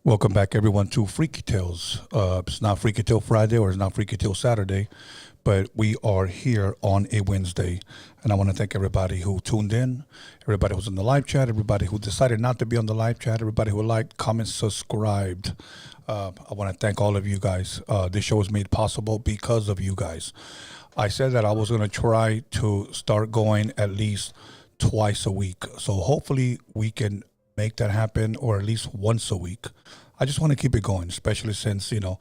Welcome back, everyone, to Freaky Tales. It's not Freaky Tale Friday or it's not Freaky Tale Saturday, but we are here on a Wednesday. And I want to thank everybody who tuned in, everybody who's in the live chat, everybody who decided not to be on the live chat, everybody who liked, commented, subscribed. I want to thank all of you guys. This show is made possible because of you guys. I said that I was going to try to start going at least twice a week. So hopefully we can make that happen, or at least once a week. I just want to keep it going, especially since, you know,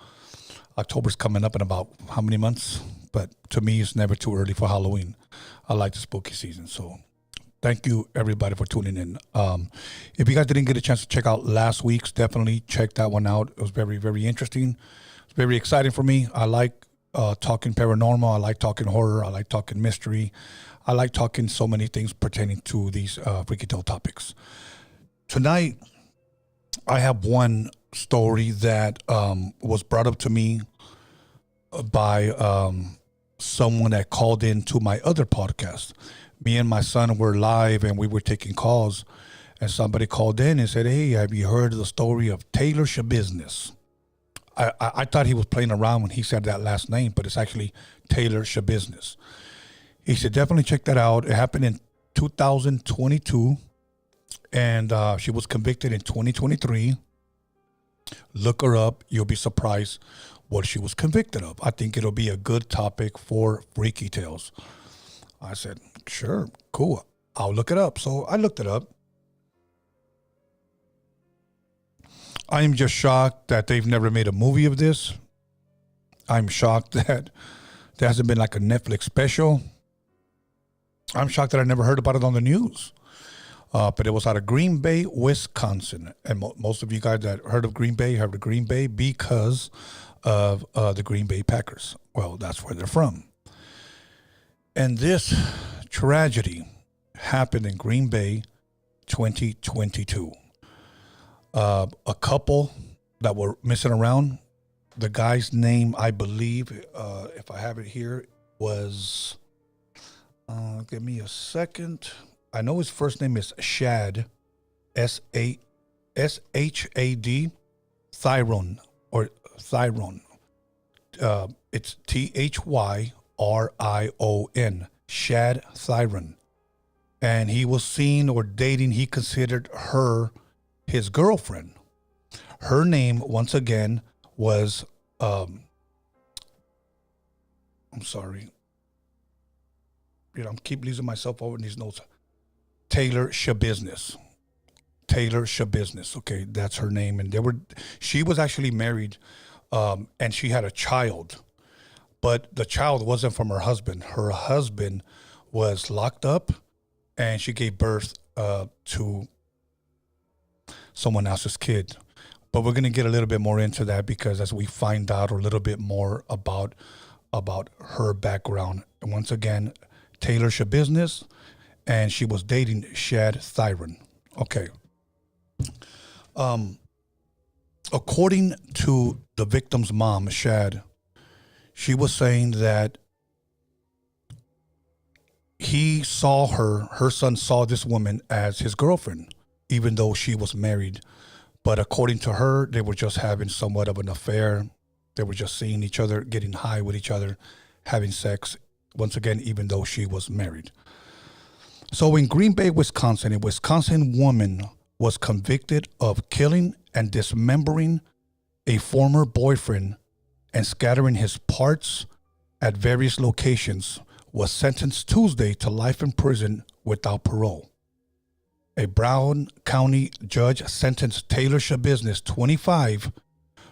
October's coming up in about how many months? But to me, it's never too early for Halloween. I like the spooky season. So thank you, everybody, for tuning in. If you guys didn't get a chance to check out last week's, definitely check that one out. It was very, very interesting. It's very exciting for me. I like talking paranormal. I like talking horror. I like talking mystery. I like talking so many things pertaining to these freaky tale topics. Tonight, I have one story that was brought up to me by someone that called into my other podcast. Me and my son were live and we were taking calls, and somebody called in and said, "Hey, have you heard of the story of TALEZ Business?" I thought he was playing around when he said that last name, but it's actually TALEZ Business. He said, definitely check that out. It happened in 2022. And she was convicted in 2023. Look her up. You'll be surprised what she was convicted of. I think it'll be a good topic for Freaky Tales. I said, sure, cool. I'll look it up. So I looked it up. I am just shocked that they've never made a movie of this. I'm shocked that there hasn't been like a Netflix special. I'm shocked that I never heard about it on the news. But it was out of Green Bay, Wisconsin. And most of you guys that heard of Green Bay heard of Green Bay because of the Green Bay Packers. Well, that's where they're from. And this tragedy happened in Green Bay, 2022. A couple that were missing around. The guy's name, I believe, if I have it here, was, give me a second. I know his first name is Shad, S-H-A-D, Thyron, or Thyron. It's T-H-Y-R-I-O-N, Shad Thyron. And he was seen or dating, he considered her his girlfriend. Her name, once again, was, I'm sorry. You know, I keep losing myself over in these notes. TALEZ Business. TALEZ Business. Okay, that's her name. And she was actually married, and she had a child, but the child wasn't from her husband. Her husband was locked up, and she gave birth to someone else's kid. But we're going to get a little bit more into that, because as we find out a little bit more about her background, and once again, TALEZ Business. And she was dating Shad Thyron. Okay. According to the victim's mom, Shad, she was saying that he saw her son saw this woman as his girlfriend, even though she was married. But according to her, they were just having somewhat of an affair. They were just seeing each other, getting high with each other, having sex, once again, even though she was married. So in Green Bay, Wisconsin, a Wisconsin woman was convicted of killing and dismembering a former boyfriend and scattering his parts at various locations, was sentenced Tuesday to life in prison without parole. A Brown County judge sentenced TALEZ Business, 25,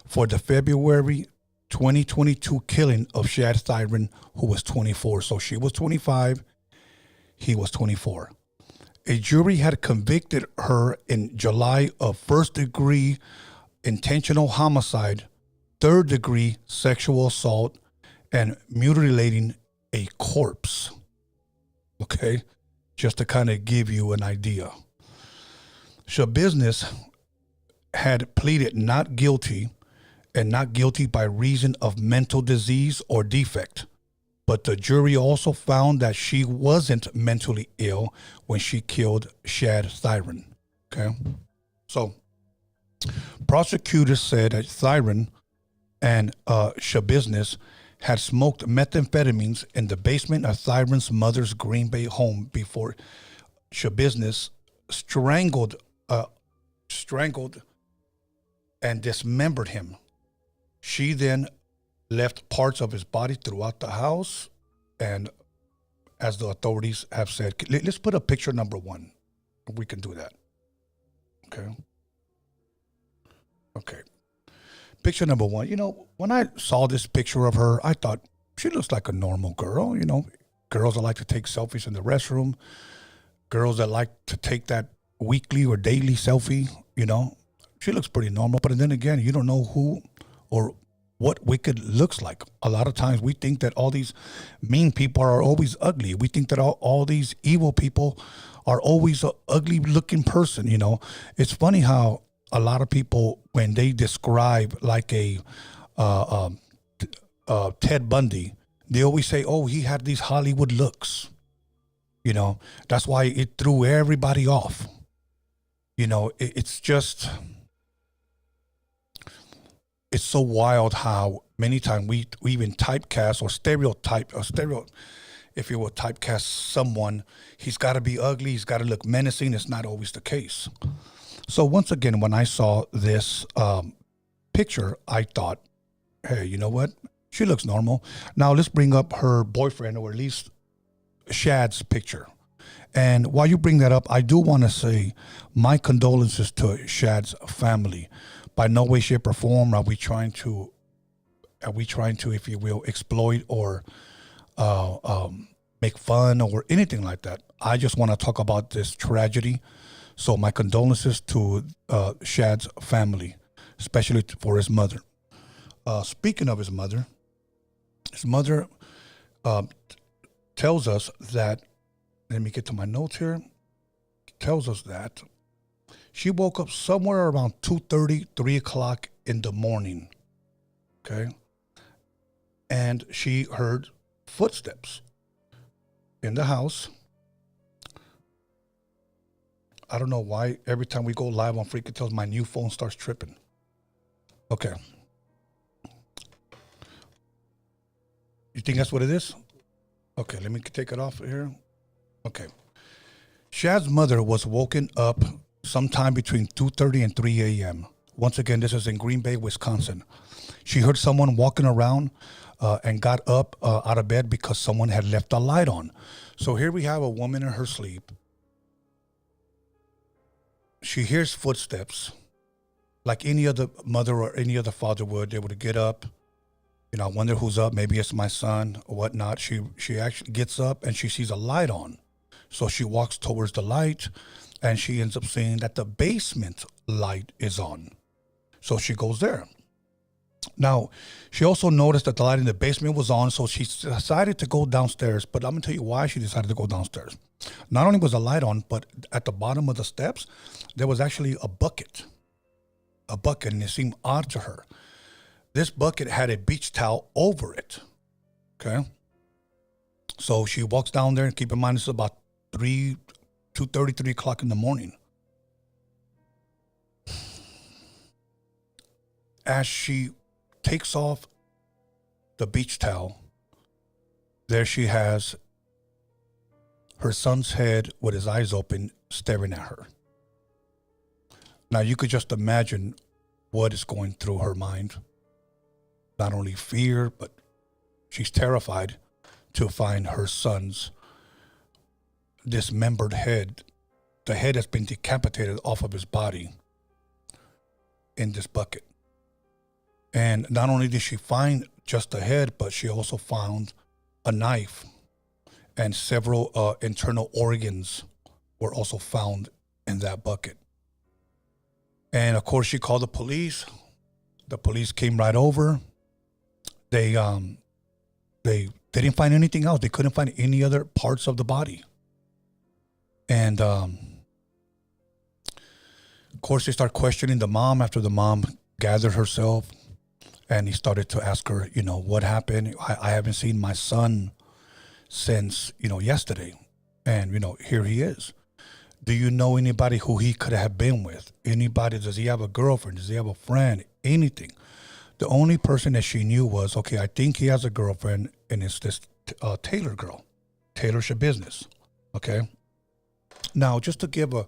for the February 2022 killing of Shad Thyron, who was 24. So she was 25. He was 24. A jury had convicted her in July of first-degree intentional homicide, third-degree sexual assault, and mutilating a corpse. Okay? Just to kind of give you an idea. So Business had pleaded not guilty, and not guilty by reason of mental disease or defect. But the jury also found that she wasn't mentally ill when she killed Shad Thyron. Okay. So prosecutors said that Thyron and Shabiznes had smoked methamphetamines in the basement of Thyron's mother's Green Bay home before Shabiznes strangled and dismembered him. She then left parts of his body throughout the house, and as the authorities have said, let's put a picture number 1. We can do that. Okay. Okay. Picture number 1. You know, when I saw this picture of her, I thought she looks like a normal girl. You know, girls that like to take selfies in the restroom, girls that like to take that weekly or daily selfie. You know, she looks pretty normal. But then again, you don't know who or what wicked looks like. A lot of times we think that all these mean people are always ugly. We think that all these evil people are always an ugly looking person. You know, it's funny how a lot of people, when they describe like a Ted Bundy, they always say, oh, he had these Hollywood looks. You know, that's why it threw everybody off. You know, it's just, it's so wild how many times we even typecast or stereotype, if you will, typecast someone. He's got to be ugly. He's got to look menacing. It's not always the case. So once again, when I saw this picture, I thought, hey, you know what? She looks normal. Now let's bring up her boyfriend, or at least Shad's picture. And while you bring that up, I do want to say my condolences to Shad's family. By no way, shape, or form are we trying to, if you will, exploit or make fun or anything like that. I just want to talk about this tragedy. So my condolences to Shad's family, especially for his mother. Speaking of his mother tells us that, let me get to my notes here, tells us that she woke up somewhere around 2:30, 3 o'clock in the morning, okay? And she heard footsteps in the house. I don't know why every time we go live on Freaky Tales, my new phone starts tripping. Okay. You think that's what it is? Okay, let me take it off here. Okay. Shad's mother was woken up sometime between 2:30 and 3 a.m. Once again, this is in Green Bay, Wisconsin. She heard someone walking around and got up out of bed because someone had left a light on. So here we have a woman in her sleep. She hears footsteps like any other mother or any other father would. They would get up. You know, I wonder who's up. Maybe it's my son or whatnot. She actually gets up and she sees a light on. So she walks towards the light and she ends up seeing that the basement light is on. So she goes there. Now, she also noticed that the light in the basement was on, so she decided to go downstairs. But I'm going to tell you why she decided to go downstairs. Not only was the light on, but at the bottom of the steps, there was actually a bucket. And it seemed odd to her. This bucket had a beach towel over it, okay? So she walks down there, and keep in mind, it's about 2:30, 3 o'clock in the morning. As she takes off the beach towel, there she has her son's head with his eyes open, staring at her. Now, you could just imagine what is going through her mind. Not only fear, but she's terrified to find her son's dismembered head. The head has been decapitated off of his body in this bucket. And not only did she find just the head, but she also found a knife, and several internal organs were also found in that bucket. And of course, she called the police. The police came right over. They didn't find anything else. They couldn't find any other parts of the body. And course, they start questioning the mom after the mom gathered herself, and he started to ask her, what happened? I haven't seen my son since, yesterday. And, here he is. Do you know anybody who he could have been with? Anybody? Does he have a girlfriend? Does he have a friend? Anything? The only person that she knew was, okay, I think he has a girlfriend, and it's this Taylor girl. Taylor's your business. Okay. Now, just to give a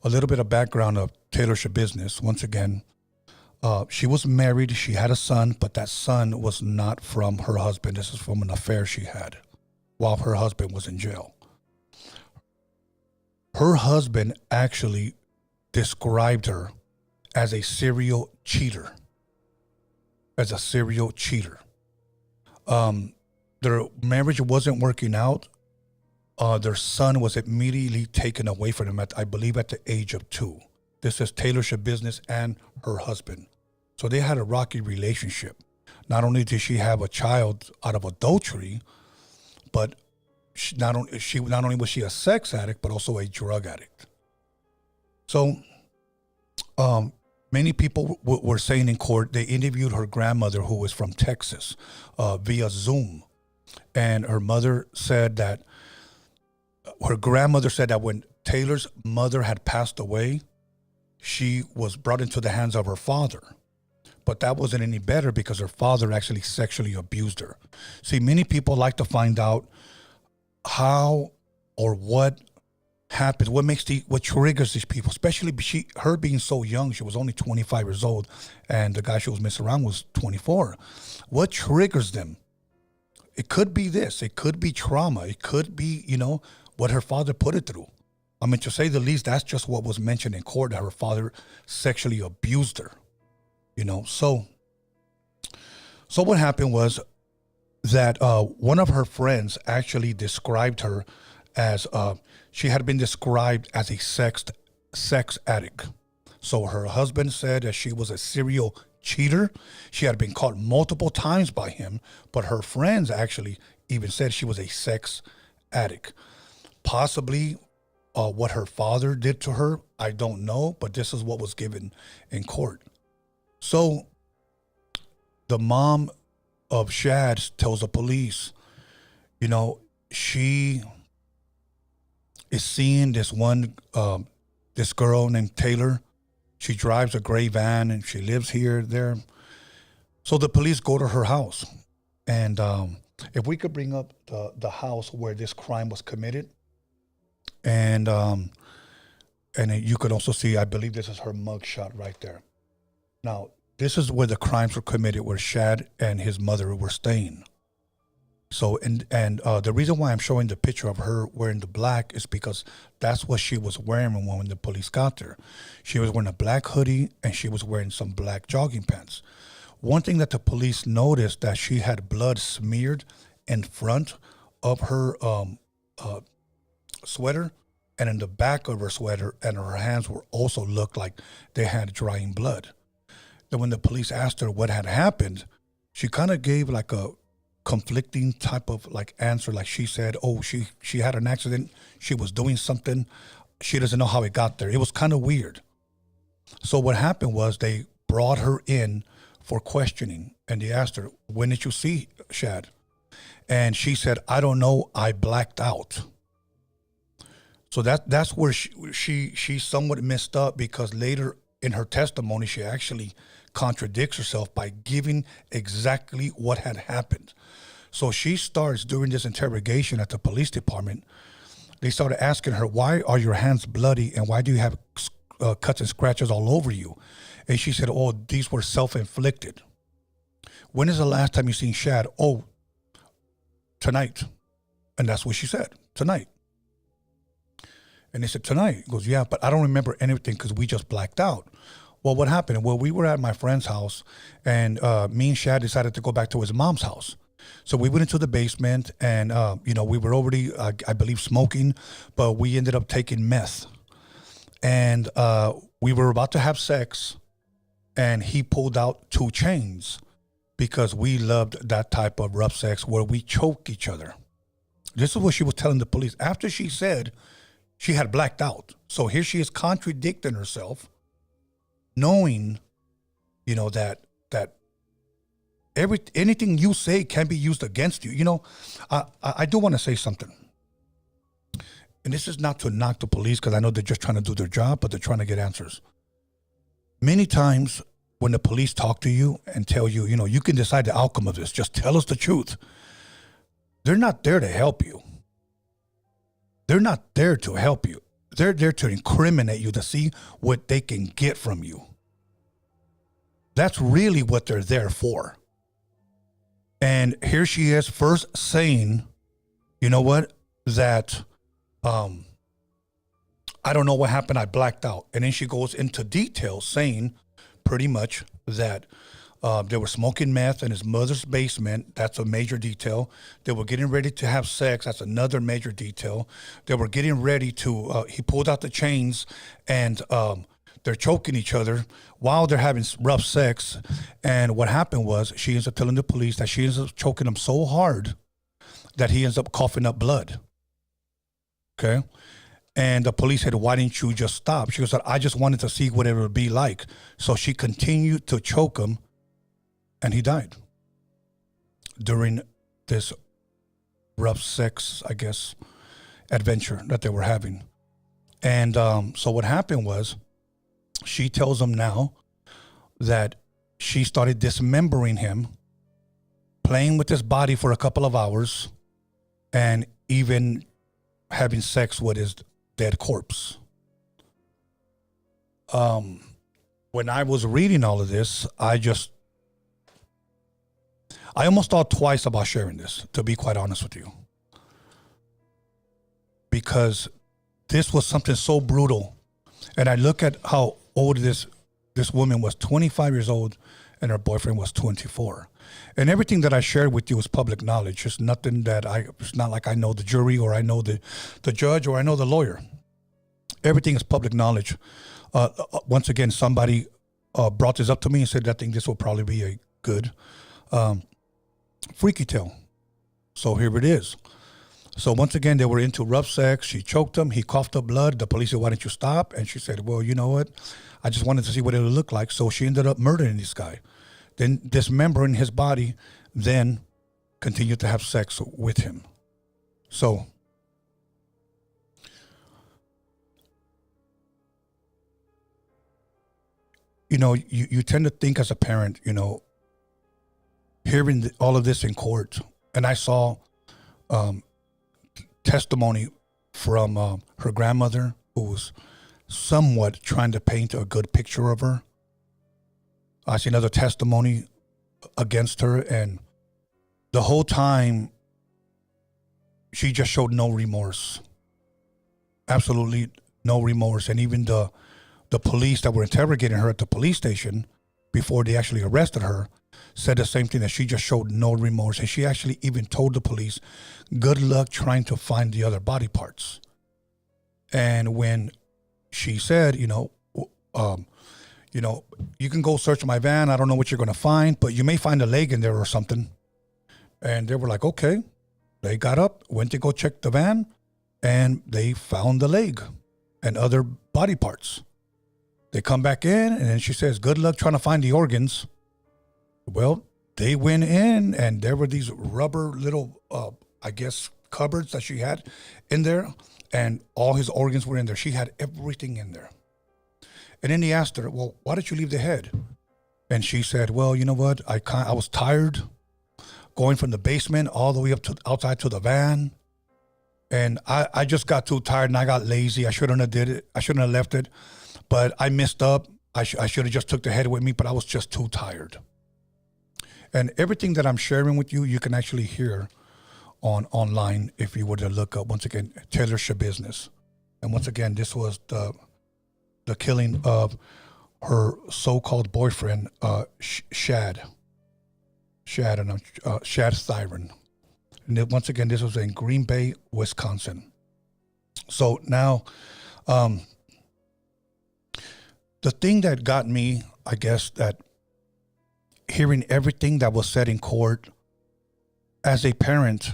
little bit of background of Taylor's your business, once again, she was married. She had a son, but that son was not from her husband. This is from an affair she had while her husband was in jail. Her husband actually described her as a serial cheater. As a serial cheater. Their marriage wasn't working out. Their son was immediately taken away from them, I believe at the age of 2. This is Taylor's business and her husband. So they had a rocky relationship. Not only did she have a child out of adultery, but not only was she a sex addict, but also a drug addict. So many people were saying in court, they interviewed her grandmother, who was from Texas, via Zoom. And her mother said that, her grandmother said that when Taylor's mother had passed away, she was brought into the hands of her father. But that wasn't any better because her father actually sexually abused her. See, many people like to find out how or what happens, what triggers these people, especially her being so young. She was only 25 years old, and the guy she was messing around was 24. What triggers them? It could be this. It could be trauma. It could be, what her father put her through. I mean, to say the least, that's just what was mentioned in court, that her father sexually abused her. So what happened was that one of her friends actually described her as, she had been described as a sex addict. So her husband said that she was a serial cheater. She had been caught multiple times by him, but her friends actually even said she was a sex addict. Possibly what her father did to her, I don't know, but this is what was given in court. So the mom of Shad tells the police, she is seeing this this girl named Taylor. She drives a gray van and she lives there. So the police go to her house. And if we could bring up the house where this crime was committed. And you could also see, I believe this is her mugshot right there. Now, this is where the crimes were committed, where Shad and his mother were staying. So, and the reason why I'm showing the picture of her wearing the black is because that's what she was wearing when the police got there. She was wearing a black hoodie and she was wearing some black jogging pants. One thing that the police noticed, that she had blood smeared in front of her sweater and in the back of her sweater, and her hands were also looked like they had drying blood. Then when the police asked her what had happened, she kind of gave like a conflicting type of answer. Like she said, oh, she had an accident. She was doing something. She doesn't know how it got there. It was kind of weird. So what happened was they brought her in for questioning, and they asked her, when did you see Shad? And she said, I don't know, I blacked out. So that's where she somewhat messed up, because later in her testimony, she actually contradicts herself by giving exactly what had happened. So she starts, during this interrogation at the police department, they started asking her, why are your hands bloody and why do you have cuts and scratches all over you? And she said, oh, these were self-inflicted. When is the last time you seen Shad? Oh, tonight. And that's what she said, tonight. And they said, tonight? He goes, yeah, but I don't remember anything because we just blacked out. Well, what happened? Well, we were at my friend's house, and me and Shad decided to go back to his mom's house. So we went into the basement, and, we were already, I believe, smoking, but we ended up taking meth. And we were about to have sex, and he pulled out 2 chains because we loved that type of rough sex where we choke each other. This is what she was telling the police after she said she had blacked out. So here she is contradicting herself. knowing, that anything you say can be used against you. I do want to say something. And this is not to knock the police, because I know they're just trying to do their job, but they're trying to get answers. Many times when the police talk to you and tell you, you can decide the outcome of this, just tell us the truth. They're not there to help you. They're not there to help you. They're there to incriminate you, to see what they can get from you. That's really what they're there for. And here she is first saying, that I don't know what happened. I blacked out. And then she goes into detail saying pretty much that they were smoking meth in his mother's basement. That's a major detail. They were getting ready to have sex. That's another major detail. They were getting ready to, he pulled out the chains, and they're choking each other while they're having rough sex. And what happened was, she ends up telling the police that she ends up choking him so hard that he ends up coughing up blood. Okay. And the police said, why didn't you just stop? She goes, I just wanted to see what it would be like. So she continued to choke him, and he died during this rough sex, I guess, adventure that they were having. And so what happened was, she tells him now that she started dismembering him, playing with his body for a couple of hours, and even having sex with his dead corpse. When I was reading all of this, I almost thought twice about sharing this, to be quite honest with you. Because this was something so brutal. And I look at how old this woman was, 25 years old, and her boyfriend was 24. And everything that I shared with you is public knowledge. It's nothing it's not like I know the jury, or I know the judge, or I know the lawyer. Everything is public knowledge. Once again, somebody brought this up to me and said, I think this will probably be a good freaky tale. So here it is. So once again, they were into rough sex. She choked him. He coughed up blood. The police said, why didn't you stop? And she said, well, you know what? I just wanted to see what it would look like. So she ended up murdering this guy, then dismembering his body, then continued to have sex with him. So you tend to think as a parent, hearing all of this in court, and I saw testimony from her grandmother, who was somewhat trying to paint a good picture of her. I see another testimony against her, and the whole time she just showed no remorse. Absolutely no remorse. And even the police that were interrogating her at the police station before they actually arrested her said the same thing, that she just showed no remorse. And she actually even told the police, good luck trying to find the other body parts. And when she said, you can go search my van. I don't know what you're going to find, but you may find a leg in there or something. And they were like, okay. They got up, went to go check the van, and they found the leg and other body parts. They come back in, and then she says, good luck trying to find the organs. Well, they went in, and there were these rubber little, cupboards that she had in there, and all his organs were in there. She had everything in there. And then he asked her, well, why did you leave the head? And she said, well, you know what? I was tired going from the basement all the way up to outside to the van. And I just got too tired, and I got lazy. I shouldn't have did it. I shouldn't have left it. But I messed up. I should have just took the head with me, but I was just too tired. And everything that I'm sharing with you, you can actually hear online if you were to look up, once again, Taylor Business. And once again, this was the killing of her so-called boyfriend, Shad. Shad Thyron. And then, once again, this was in Green Bay, Wisconsin. So now, the thing that got me, I guess, that hearing everything that was said in court, as a parent,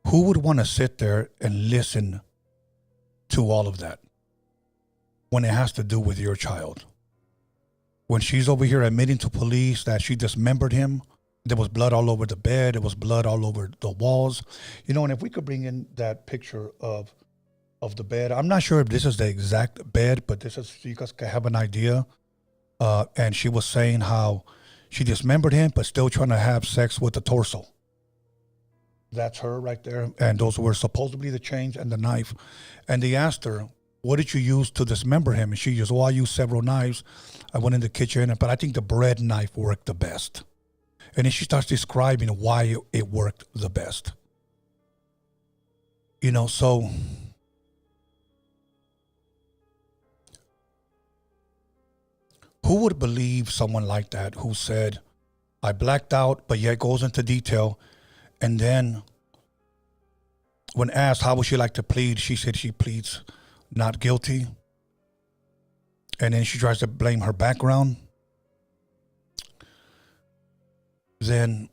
who would want to sit there and listen to all of that when it has to do with your child? when she's over here admitting to police that she dismembered him, there was blood all over the bed. There was blood all over the walls. You know, and if we could bring in that picture of the bed. I'm not sure if this is the exact bed, but this is so you guys can have an idea. And she was saying how she dismembered him, but still trying to have sex with the torso. That's her right there. And those were supposedly the chains and the knife. And they asked her, what did you use to dismember him? And she just, I used several knives. I went in the kitchen, but I think the bread knife worked the best. And then she starts describing why it worked the best. You know, so who would believe someone like that who said, I blacked out, but yet goes into detail. And then when asked how would she like to plead, she said she pleads not guilty. And then she tries to blame her background. Then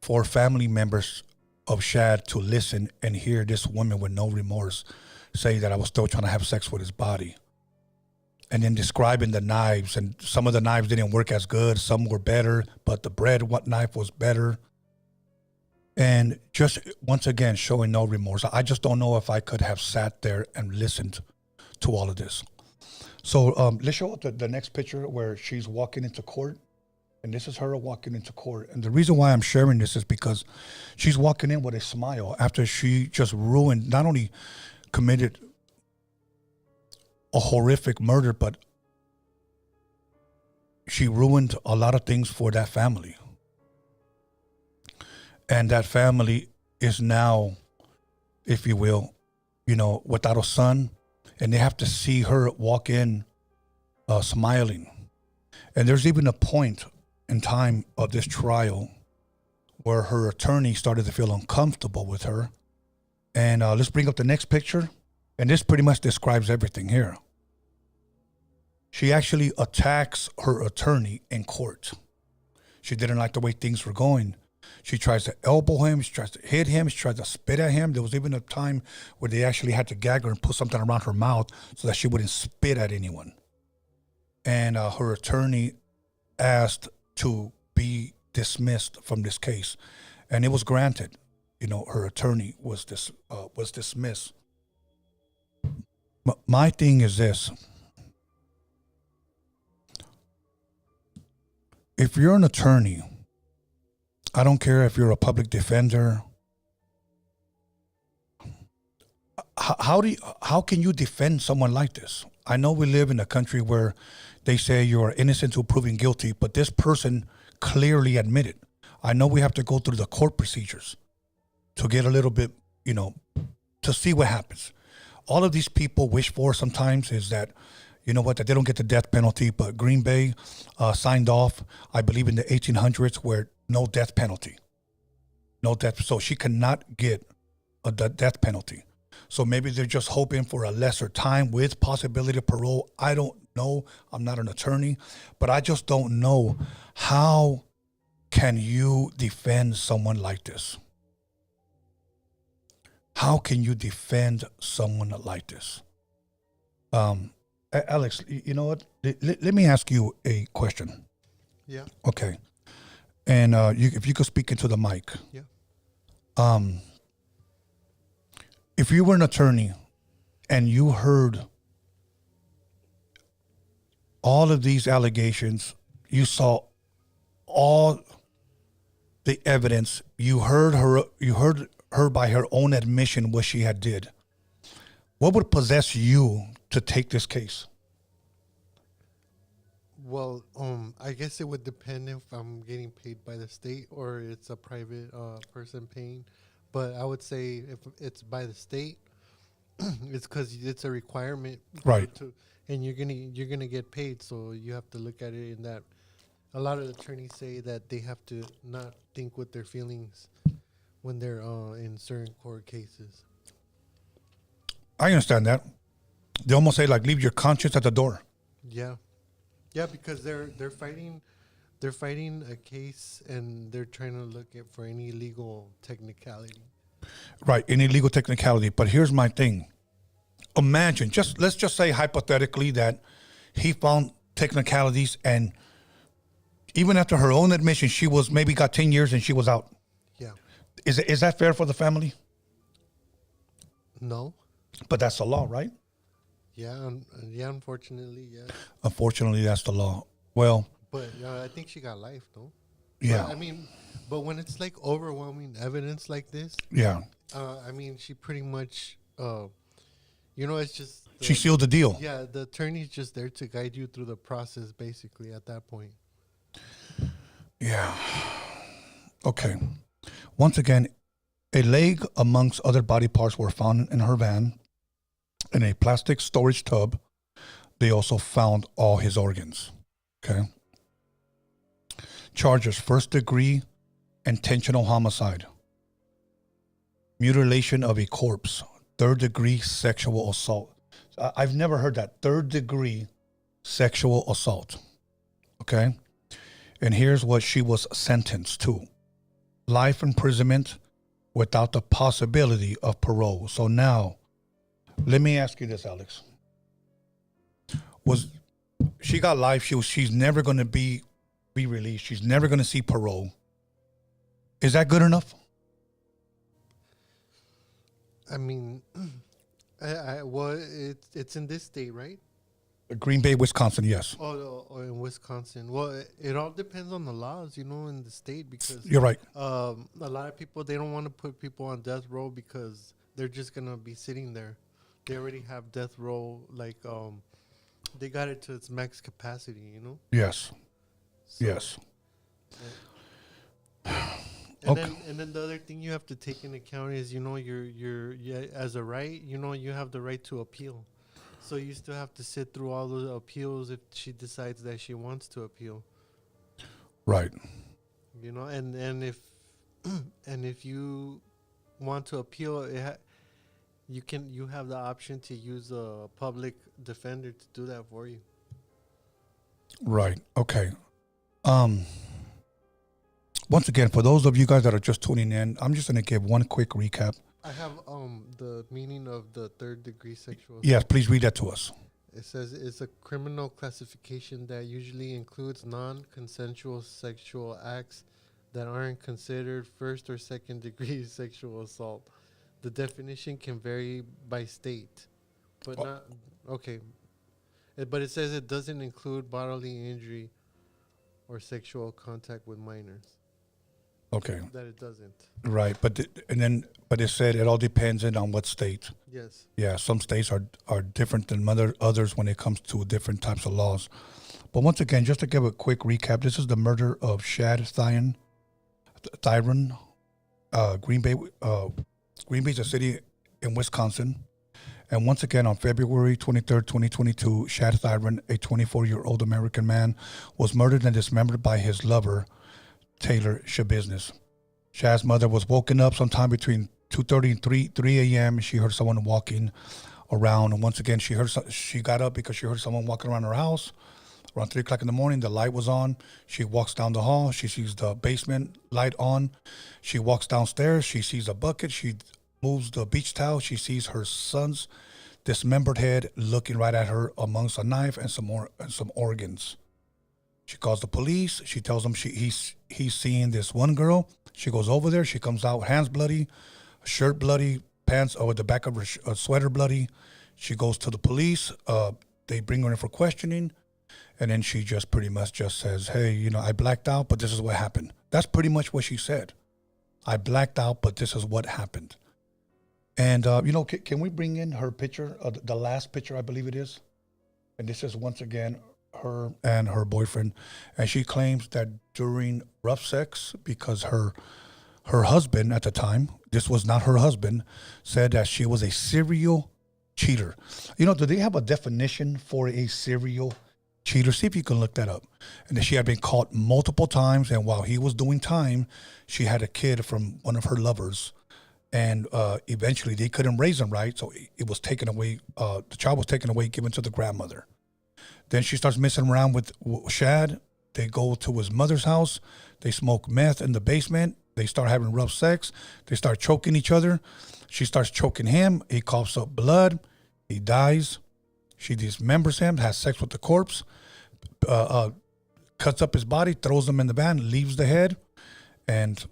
for family members of Shad to listen and hear this woman with no remorse say that I was still trying to have sex with his body. And then describing the knives, and some of the knives didn't work as good, some were better, but the bread knife was better. And just once again, showing no remorse. I just don't know if I could have sat there and listened to all of this. So let's show up the next picture where she's walking into court. And this is her walking into court. And the reason why I'm sharing this is because she's walking in with a smile after she just ruined, not only committed a horrific murder, but she ruined a lot of things for that family. And that family is now, if you will, you know, without a son. And they have to see her walk in smiling. And there's even a point in time of this trial where her attorney started to feel uncomfortable with her. And let's bring up the next picture. And this pretty much describes everything here. She actually attacks her attorney in court. She didn't like the way things were going. She tries to elbow him. She tries to hit him. She tries to spit at him. There was even a time where they actually had to gag her and put something around her mouth so that she wouldn't spit at anyone. And her attorney asked to be dismissed from this case. And it was granted. You know, her attorney was dismissed. My thing is this. If you're an attorney, I don't care if you're a public defender, how can you defend someone like this? I know we live in a country where they say you are innocent until proven guilty, but this person clearly admitted. I know we have to go through the court procedures to get a little bit, you know, to see what happens. All of these people wish for sometimes is that, you know what, that they don't get the death penalty, but Green Bay signed off, I believe in the 1800s, where no death penalty. No death, so she cannot get a death penalty. So maybe they're just hoping for a lesser time with possibility of parole. I don't know. I'm not an attorney, but I just don't know how can you defend someone like this? How can you defend someone like this? Alex, you know what? Let me ask you a question. Yeah. Okay. And if you could speak into the mic. Yeah. If you were an attorney and you heard all of these allegations, you saw all the evidence, you heard her by her own admission what she had did, what would possess you to take this case? Well, I guess it would depend if I'm getting paid by the state or it's a private person paying. But I would say if it's by the state, it's because it's a requirement, right? And you're gonna get paid, so you have to look at it in that. A lot of attorneys say that they have to not think with their feelings when they're in certain court cases. I understand that. They almost say like leave your conscience at the door. Yeah, yeah, because they're fighting a case and they're trying to look at for any legal technicality. Right, any legal technicality. But here's my thing. Imagine, let's just say hypothetically that he found technicalities, and even after her own admission, she was maybe got 10 years and she was out. Yeah. Is that fair for the family? No. But that's the law, right? Yeah. Yeah. Unfortunately, yeah. Unfortunately, that's the law. Well, But I think she got life, though. yeah. But, I mean, but when it's like overwhelming evidence like this, Yeah. I mean, she pretty much, it's just. She sealed the deal. Yeah, the attorney's just there to guide you through the process, basically, at that point. Yeah. Okay. Once again, a leg amongst other body parts were found in her van in a plastic storage tub. They also found all his organs. Okay. Charges: first degree intentional homicide, mutilation of a corpse, third degree sexual assault. I've never heard that. Third degree sexual assault. Okay. And here's what she was sentenced to: life imprisonment without the possibility of parole. So now, let me ask you this, Alex. She got life? She's never going to be released. She's never going to see parole. Is that good enough? I mean, it's in this state, right? Green Bay, Wisconsin, yes. Oh, in Wisconsin. Well, it all depends on the laws, in the state, because You're right. a lot of people, they don't want to put people on death row because they're just gonna be sitting there. They already have death row, like they got it to its max capacity, Yes. So, Yes. And then the other thing you have to take into account is, you're as a right, you have the right to appeal. So you still have to sit through all the appeals if she decides that she wants to appeal. Right. And if and if you want to appeal, you have the option to use a public defender to do that for you. Right. Okay. Once again, for those of you guys that are just tuning in, I'm just going to give one quick recap. I have the meaning of the third degree sexual assault. Yes, please read that to us. It says it's a criminal classification that usually includes non-consensual sexual acts that aren't considered first or second degree sexual assault. The definition can vary by state, but not okay. But it says it doesn't include bodily injury or sexual contact with minors. Okay. That it doesn't. Right, but it said it all depends on what state. Yes. Yeah, some states are different than others when it comes to different types of laws. But once again, just to give a quick recap, this is the murder of Shad Thyron, Green Bay. Green Bay is a city in Wisconsin. And once again, on February 23rd, 2022, Shad Thyron, a 24-year-old American man, was murdered and dismembered by his lover, Taylor Shabusiness. Shad's mother was woken up sometime between 2:30 and 3 a.m. She heard someone walking around. And once again, she got up because she heard someone walking around her house. Around 3 o'clock in the morning, the light was on. She walks down the hall. She sees the basement light on. She walks downstairs. She sees a bucket. She moves the beach towel. She sees her son's dismembered head looking right at her amongst a knife and some organs. She calls the police. She tells them he's seeing this one girl. She goes over there. She comes out, hands bloody, shirt bloody, pants over the back of her sweater bloody. She goes to the police. They bring her in for questioning. And then she just pretty much just says, hey, I blacked out, but this is what happened. That's pretty much what she said. I blacked out, but this is what happened. And, can we bring in her picture, the last picture, I believe it is? And this is, once again, her and her boyfriend. And she claims that during rough sex, because her husband at the time, this was not her husband, said that she was a serial cheater. Do they have a definition for a serial cheater? See if you can look that up. And that she had been caught multiple times, and while he was doing time, she had a kid from one of her lovers. And eventually they couldn't raise him right, so it was taken away. The child was taken away, given to the grandmother. Then she starts messing around with Shad. They go to his mother's house. They smoke meth in the basement. They start having rough sex. They start choking each other. She starts choking him. He coughs up blood. He dies. She dismembers him, has sex with the corpse. cuts up his body, throws him in the van, leaves the head, and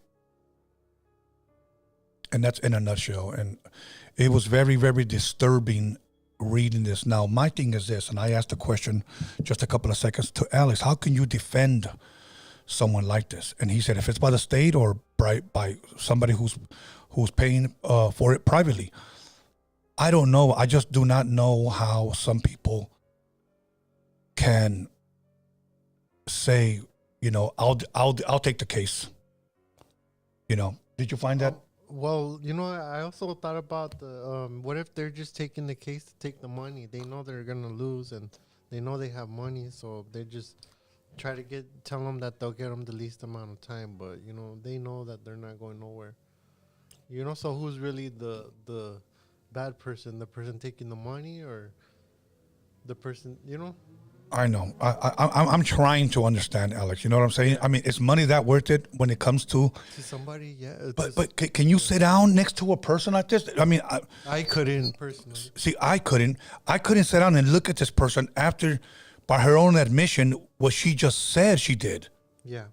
that's in a nutshell. And it was very, very disturbing reading this. Now, my thing is this, and I asked the question just a couple of seconds to Alex, how can you defend someone like this? And he said, if it's by the state or by somebody who's paying for it privately. I don't know. I just do not know how some people can say, I'll take the case. Did you find that? Well, I also thought about the what if they're just taking the case to take the money? They know they're gonna lose, and they know they have money, so they just try to tell them that they'll get them the least amount of time. But they know that they're not going nowhere. So who's really the bad person? The person taking the money, or the person? I know. I'm trying to understand, Alex. You know what I'm saying? I mean, is money that worth it when it comes to somebody? Yeah. But can you sit down next to a person like this? I mean, I couldn't personally. See, I couldn't sit down and look at this person after, by her own admission, what she just said she did. Yeah.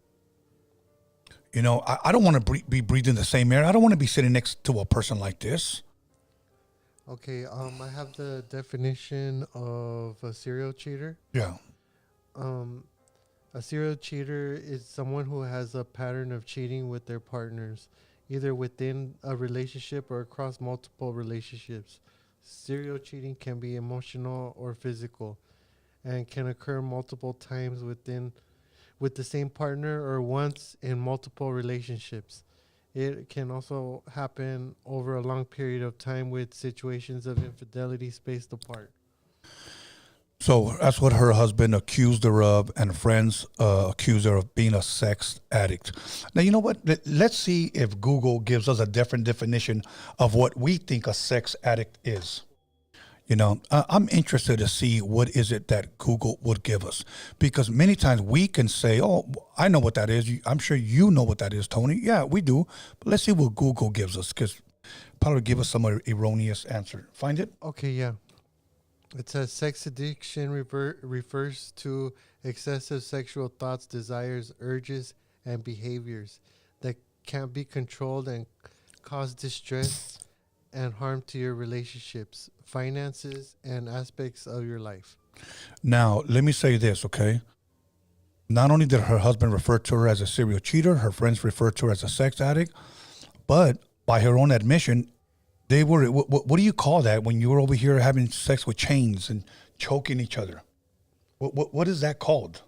I don't want to be breathing the same air. I don't want to be sitting next to a person like this. Okay, I have the definition of a serial cheater. Yeah. A serial cheater is someone who has a pattern of cheating with their partners, either within a relationship or across multiple relationships. Serial cheating can be emotional or physical, and can occur multiple times with the same partner or once in multiple relationships. It can also happen over a long period of time with situations of infidelity spaced apart. So that's what her husband accused her of, and friends accused her of being a sex addict. Now, you know what? Let's see if Google gives us a different definition of what we think a sex addict is. I'm interested to see what is it that Google would give us, because many times we can say, oh, I know what that is. I'm sure you know what that is, Tony. Yeah, we do. But let's see what Google gives us, because probably give us some erroneous answer. Find it? Okay, yeah. It says sex addiction refers to excessive sexual thoughts, desires, urges, and behaviors that can't be controlled and cause distress and harm to your relationships, finances, and aspects of your life. Now, let me say this, okay? Not only did her husband refer to her as a serial cheater, her friends referred to her as a sex addict, but by her own admission, they were, what do you call that when you were over here having sex with chains and choking each other? What is that called?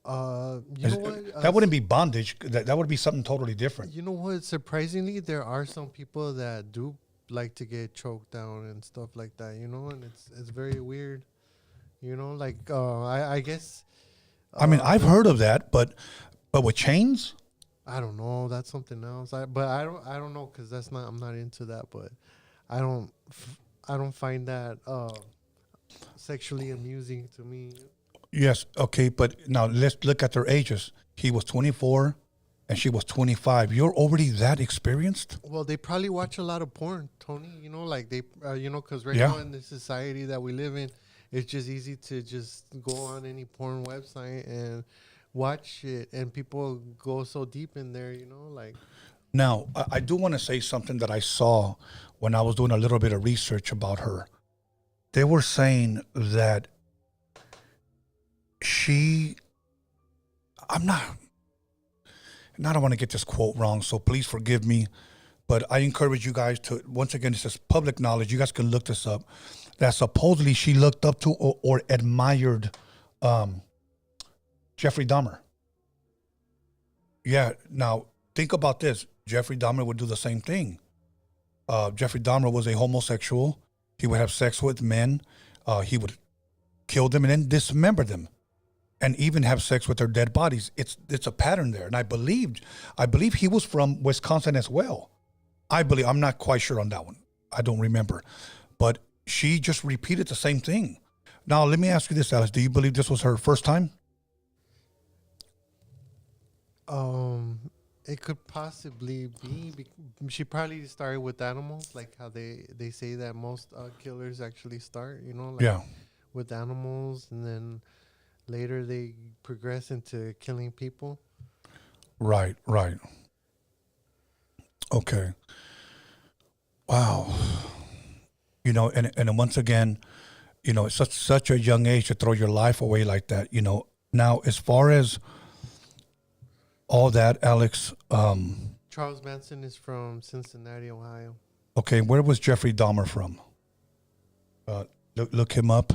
That wouldn't be bondage. That would be something totally different. You know what? Surprisingly, there are some people that do like to get choked down and stuff like that. And it's very weird. I guess. I mean, I've heard of that, but with chains. I don't know. That's something else. I don't know, because I'm not into that. But I don't find that sexually amusing to me. Yes, okay, but now let's look at their ages. He was 24 and she was 25. You're already that experienced? Well, they probably watch a lot of porn, Tony. Because now in the society that we live in, it's just easy to just go on any porn website and watch it, and people go so deep in there, Now, I do want to say something that I saw when I was doing a little bit of research about her. They were saying that I don't want to get this quote wrong, so please forgive me, but I encourage you guys to, once again, this is public knowledge, you guys can look this up, that supposedly she looked up to or admired Jeffrey Dahmer. Yeah, now think about this. Jeffrey Dahmer would do the same thing. Jeffrey Dahmer was a homosexual. He would have sex with men. He would kill them and then dismember them, and even have sex with their dead bodies. It's a pattern there. And I believe he was from Wisconsin as well. I'm not quite sure on that one. I don't remember. But she just repeated the same thing. Now, let me ask you this, Alice. Do you believe this was her first time? It could possibly be. She probably started with animals, like how they say that most killers actually start, Yeah. with animals, and then later they progress into killing people. Right, right. Okay. Wow. And once again, it's such a young age to throw your life away like that. Now as far as all that, Alex, Charles Manson is from Cincinnati, Ohio. okay, where was Jeffrey Dahmer from? Look him up.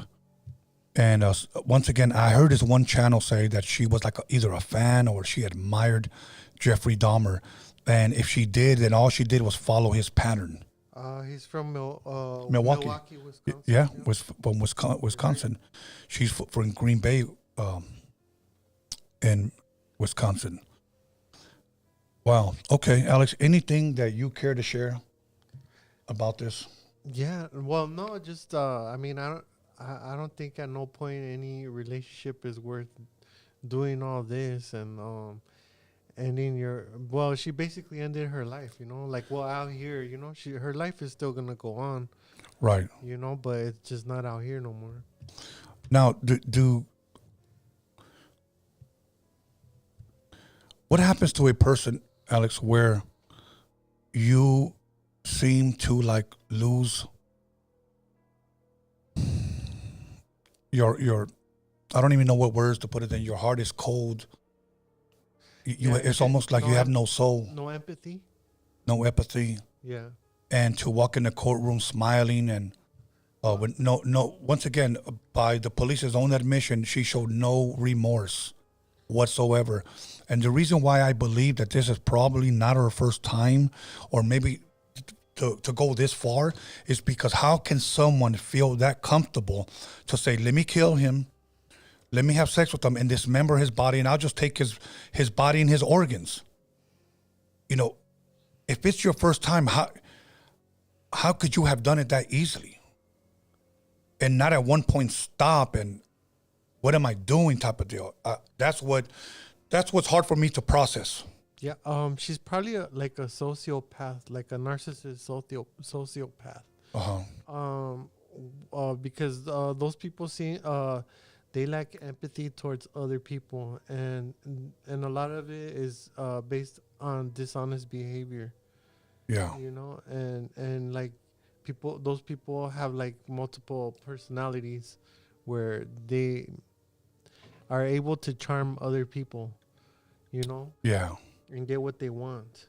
And once again, I heard this one channel say that she was like either a fan or she admired Jeffrey Dahmer. And if she did, then all she did was follow his pattern. He's from Milwaukee. Milwaukee, Wisconsin. Yeah, was from Wisconsin. She's from Green Bay, in Wisconsin. Wow. Okay, Alex, anything that you care to share about this? Yeah. Well, no, just I mean, I don't think at no point any relationship is worth doing all this and ending your. Well, she basically ended her life, like out here, her life is still gonna go on, Right. but it's just not out here no more. Now, what happens to a person, Alex, where you seem to like lose your I don't even know what words to put it in. Your heart is cold. It's almost like you have no soul, no empathy, no empathy. Yeah. And to walk in the courtroom smiling and once again, by the police's own admission, she showed no remorse whatsoever. And the reason why I believe that this is probably not her first time, or maybe to go this far, is because how can someone feel that comfortable to say, let me kill him, let me have sex with him and dismember his body, and I'll just take his body and his organs? If it's your first time, how could you have done it that easily? And not at one point stop and what am I doing type of deal. That's what's hard for me to process. Yeah. She's probably like a sociopath, like a narcissist sociopath. Because those people they lack empathy towards other people, and a lot of it is based on dishonest behavior. Yeah. And like those people have like multiple personalities where they are able to charm other people, Yeah. and get what they want.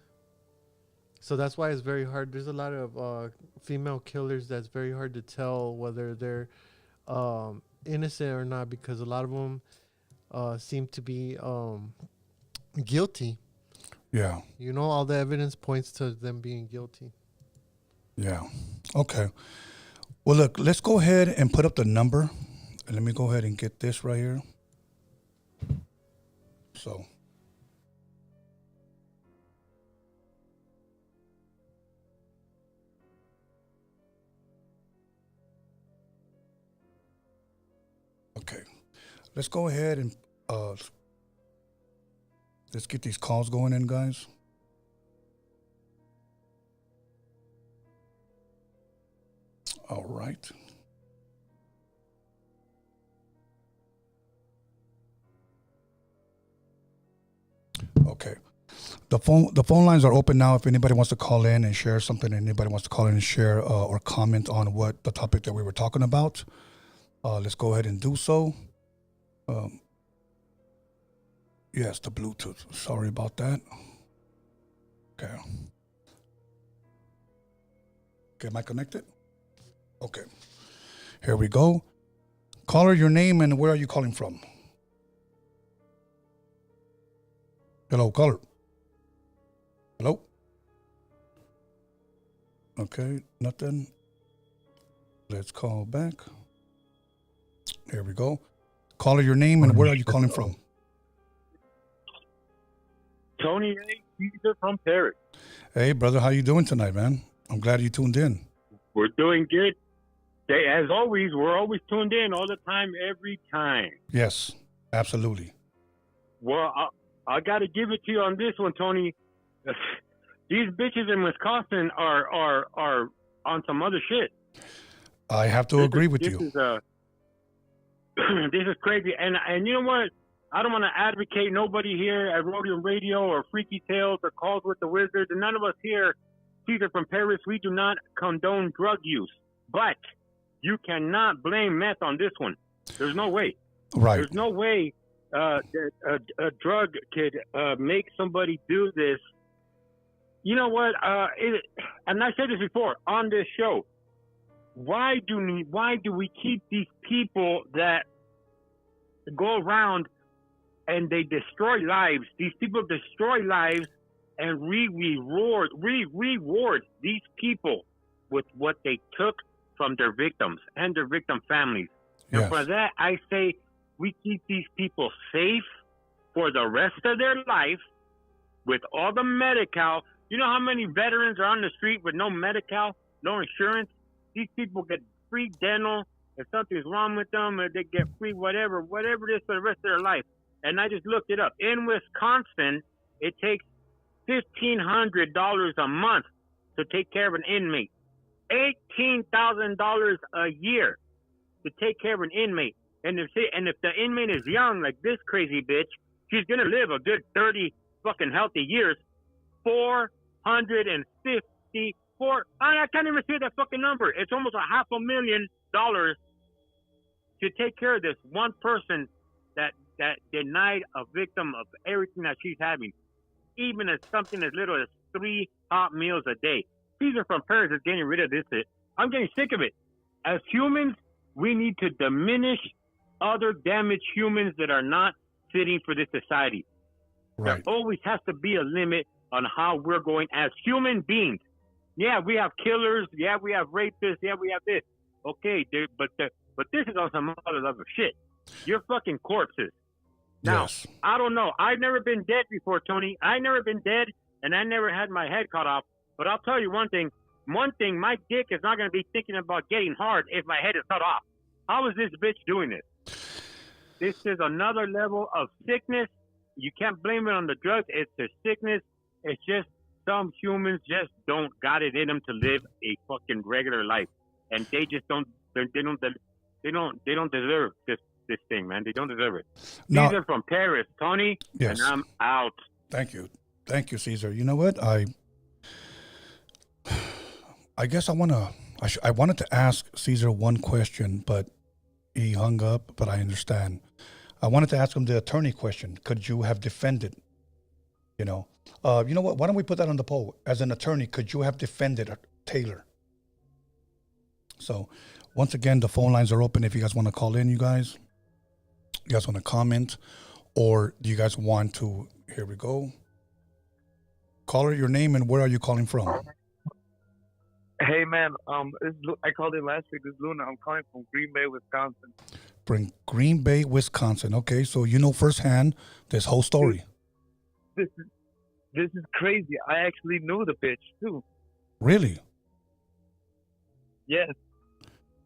So that's why it's very hard. There's a lot of female killers that's very hard to tell whether they're innocent or not, because a lot of them seem to be guilty. Yeah. All the evidence points to them being guilty. Yeah. Okay. Well, look, let's go ahead and put up the number. And let me go ahead and get this right here. So. Okay. Let's go ahead and let's get these calls going in, guys. All right. Okay. The phone lines are open now. If anybody wants to call in and share something, anybody wants to call in and share or comment on what the topic that we were talking about, let's go ahead and do so. Yes, the Bluetooth. Sorry about that. Okay. Okay, am I connected? Okay. Here we go. Caller, your name and where are you calling from? Hello, caller. Hello? Okay, nothing. Let's call back. Here we go. Caller, your name and where are you calling from? Tony A. Caesar from Paris. Hey, brother, how you doing tonight, man? I'm glad you tuned in. We're doing good. As always, we're always tuned in all the time, every time. Yes, absolutely. Well, I got to give it to you on this one, Tony. These bitches in Wisconsin are on some other shit. I have to agree with you. this is crazy. And you know what? I don't want to advocate nobody here at Rodeo Radio or Freaky Tales or Calls with the Wizards. And none of us here, Caesar from Paris, we do not condone drug use. But you cannot blame meth on this one. There's no way. Right. There's no way that a drug could make somebody do this. You know what? And I said this before on this show. Why do we keep these people that go around and they destroy lives? These people destroy lives, and we reward these people with what they took from their victims and their victim families. Yes. And for that, I say we keep these people safe for the rest of their life with all the Medi-Cal. You know how many veterans are on the street with no Medi-Cal, no insurance? These people get free dental. If something's wrong with them, or they get free whatever it is for the rest of their life. And I just looked it up. In Wisconsin, it takes $1,500 a month to take care of an inmate. $18,000 a year to take care of an inmate. And if the inmate is young, like this crazy bitch, she's gonna live a good 30 fucking healthy years. $454. I can't even say that fucking number. It's almost $500,000 to take care of this one person that denied a victim of everything that she's having, even as something as little as 3 hot meals a day. Caesar from Paris is getting rid of this. I'm getting sick of it. As humans, we need to diminish other damaged humans that are not fitting for this society. Right. There always has to be a limit on how we're going as human beings. Yeah, we have killers. Yeah, we have rapists. Yeah, we have this. Okay, but this is on some other level shit. You're fucking corpses. Now, Yes. I don't know. I've never been dead before, Tony. I've never been dead, and I never had my head cut off. But I'll tell you one thing. My dick is not going to be thinking about getting hard if my head is cut off. How is this bitch doing this? This is another level of sickness. You can't blame it on the drugs. It's the sickness. It's just some humans just don't got it in them to live a fucking regular life, and they just don't. They don't deserve this thing, man. They don't deserve it. No. These are from Paris, Tony. Yes. And I'm out. Thank you, Caesar. You know what? I guess I wanted to ask Caesar one question, but he hung up. But I understand. I wanted to ask him the attorney question. Could you have defended? You know what? Why don't we put that on the poll? As an attorney, could you have defended Taylor? So, once again, the phone lines are open. If you guys want to call in, you guys want to comment, or do you guys want to? Here we go. Caller, your name and where are you calling from? Hey man, I called in last week. This is Luna. I'm calling from Green Bay, Wisconsin. From Green Bay, Wisconsin. Okay, so you know firsthand this whole story. This is crazy. I actually knew the bitch too. Really? Yes.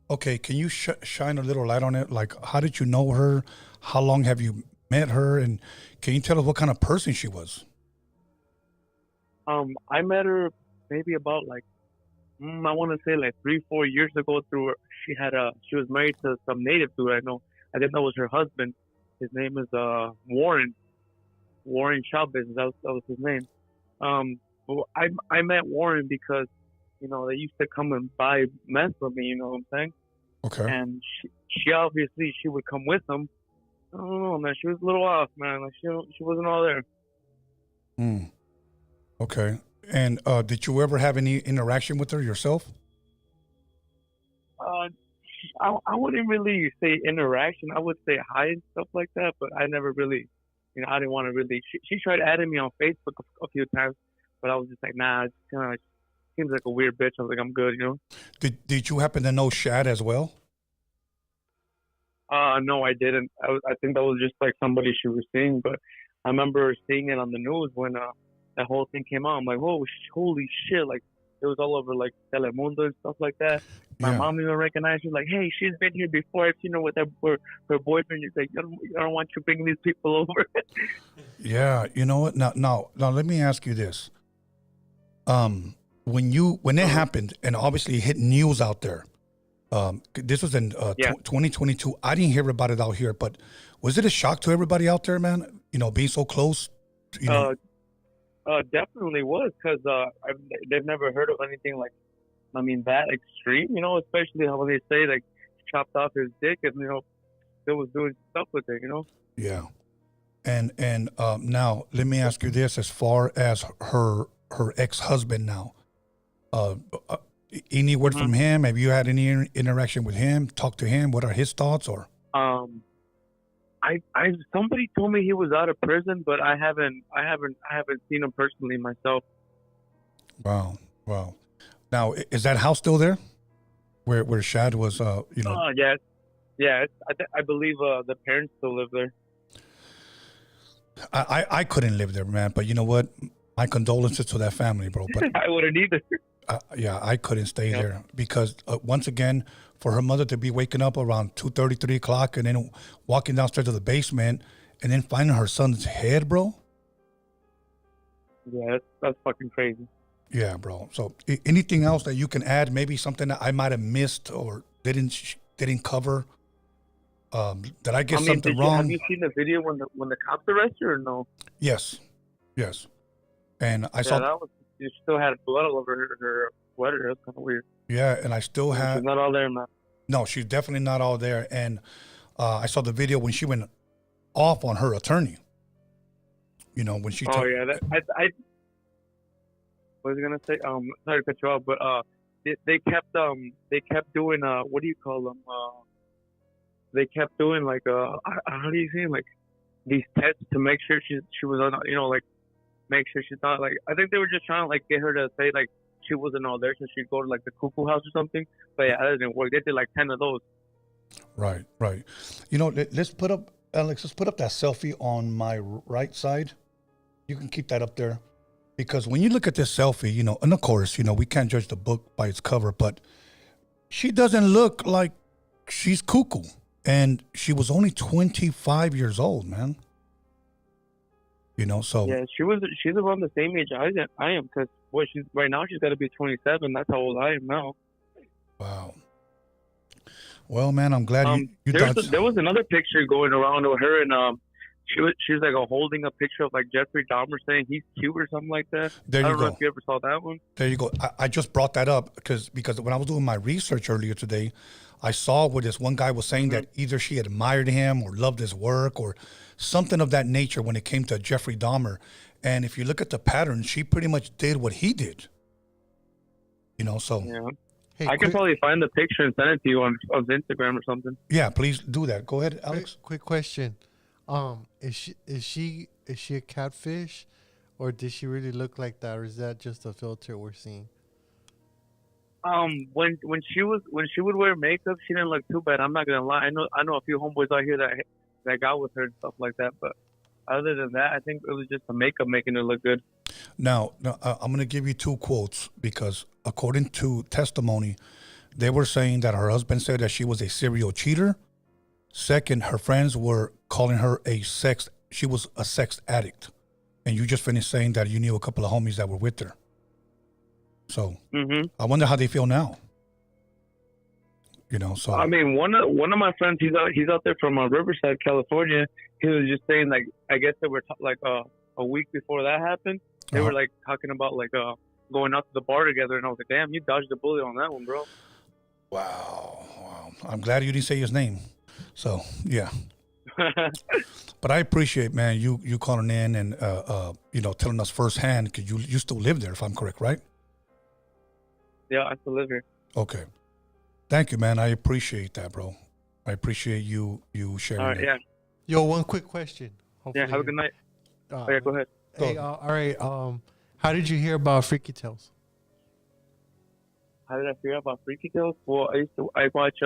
Okay, can you shine a little light on it? Like, how did you know her? How long have you met her? And can you tell us what kind of person she was? I met her maybe about I want to say 3-4 years ago. She was married to some native dude I know. I think that was her husband. His name is Warren Chavez. That was his name. But I met Warren because they used to come and buy meth from me. You know what I'm saying? Okay. And she obviously would come with them. I don't know, man. She was a little off, man. She wasn't all there. Okay. And did you ever have any interaction with her yourself? I wouldn't really say interaction. I would say hi and stuff like that, but I never really, I didn't want to really. She tried adding me on Facebook a few times, but I was just like, nah, it's kind of seems like a weird bitch. I was like, I'm good, Did you happen to know Shad as well? No, I didn't. I think that was just somebody she was seeing, but I remember seeing it on the news when that whole thing came out. I'm like, whoa, holy shit! It was all over Telemundo and stuff like that. My mom even recognized her. Like, hey, she's been here before. I've seen her with her boyfriend. She's like, I don't want you bringing these people over. Yeah, you know what? Now, let me ask you this. When it happened, and obviously it hit news out there, This was in Yeah. 2022. I didn't hear about it out here, but was it a shock to everybody out there, man? You know, being so close. You know, Definitely was, because they've never heard of anything like, I mean, that extreme, you know, especially how when they say like chopped off his dick and, you know, still was doing stuff with it, you know. yeah. And now let me ask you this: as far as her ex-husband now, any word from him? Have you had any interaction with him? Talk to him? What are his thoughts? Or I somebody told me he was out of prison, but I haven't seen him personally myself. wow. Now, is that house still there, where Shad was? You know. Yes. I believe the parents still live there. I couldn't live there, man. But you know what? My condolences to that family, bro. But I wouldn't either. yeah, I couldn't stay there because once again, for her mother to be waking up around 2:30, 3 o'clock, and then walking downstairs to the basement, and then finding her son's head, bro. Yeah, that's fucking crazy. Yeah, bro. So anything else that you can add? Maybe something that I might have missed or didn't cover. Did I get something wrong? Have you seen the video when the cops arrested her or no? Yes. And I saw that was. You still had blood all over her sweater. That's kind of weird. Yeah, and I still have. She's not all there, man. No, she's definitely not all there. And I saw the video when she went off on her attorney. You know, when she. Oh yeah, I was gonna say. Sorry to cut you off, but they kept doing what do you call them? They kept doing like how do you say, like these tests to make sure she was on, you know, like make sure she's not, like, I think they were just trying to like get her to say like she wasn't all there, so she'd go to like the cuckoo house or something. But yeah, that didn't work. They did like 10 of those. Right. You know, let's put up, Alex. Let's put up that selfie on my right side. You can keep that up there, because when you look at this selfie, you know, and of course, you know, we can't judge the book by its cover, but she doesn't look like she's cuckoo. And she was only 25 years old, man. You know, so yeah, she's around the same age I am, because she's right now, she's got to be 27. That's how old I am now. Wow. Well, man, I'm glad you there was another picture going around with her, and she's like holding a picture of like Jeffrey Dahmer saying he's cute or something like that. There you I don't go. know if you ever saw that one. There you go. I just brought that up because when I was doing my research earlier today, I saw where this one guy was saying that either she admired him or loved his work or something of that nature when it came to Jeffrey Dahmer. And if you look at the pattern, she pretty much did what he did. You know, so. Yeah. Hey, I can probably find the picture and send it to you on Instagram or something. Yeah, please do that. Go ahead, Alex. Quick question. Is she a catfish, or did she really look like that, or is that just a filter we're seeing? When she would wear makeup, she didn't look too bad. I'm not gonna lie. I know a few homeboys out here that got with her and stuff like that. But other than that, I think it was just the makeup making her look good. Now, I'm gonna give you two quotes because according to testimony, they were saying that her husband said that she was a serial cheater. Second, her friends were calling her she was a sex addict. And you just finished saying that you knew a couple of homies that were with her. So I wonder how they feel now. You know, so I mean, one of my friends, he's out there from Riverside, California. He was just saying, like, I guess they were like a week before that happened. They were like talking about like going out to the bar together, and I was like, damn, you dodged the bullet on that one, bro. Wow. I'm glad you didn't say his name. So yeah. But I appreciate, man, you calling in and you know, telling us firsthand, because you still live there, if I'm correct, right? Yeah, I still live here. Okay. Thank you, man. I appreciate that, bro. I appreciate you sharing. All right, that. yeah. Yo, one quick question. Yeah, have a good night. Yeah, go ahead. Hey, all right. How did you hear about Freaky Tales? How did I hear about Freaky Tales? Well, I watch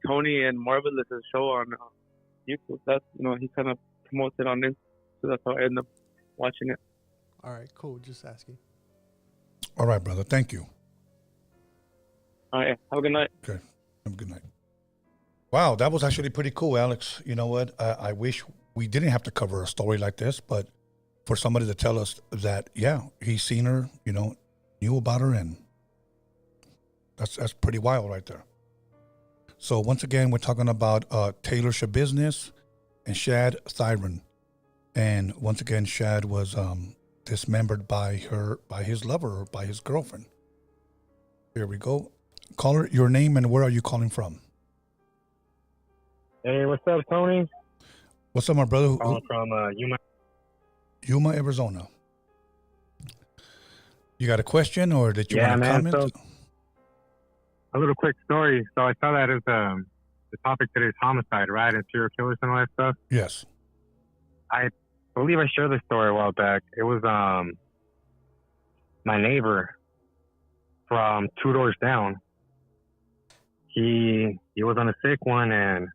Tony and Marvelous's show on YouTube. That's, you know, he kind of promotes it on this, so that's how I end up watching it. All right, cool. Just asking. All right, brother. Thank you. All right, have a good night. Okay. Have a good night. Wow, that was actually pretty cool, Alex. You know what? I wish we didn't have to cover a story like this, but for somebody to tell us that, yeah, he's seen her, you know, knew about her, and That's pretty wild right there. So once again, we're talking about Taylor Shabusiness and Shad Thyron. And once again, Shad was dismembered by his lover, or by his girlfriend. Here we go. Caller, your name and where are you calling from? Hey, what's up, Tony? What's up, my brother? Calling from Yuma, Arizona. You got a question, or did you want to comment? So, a little quick story. So I saw that as the topic today is homicide, right? And serial killers and all that stuff. Yes. I believe I shared this story a while back. It was my neighbor from 2 doors down. He was on a sick one, and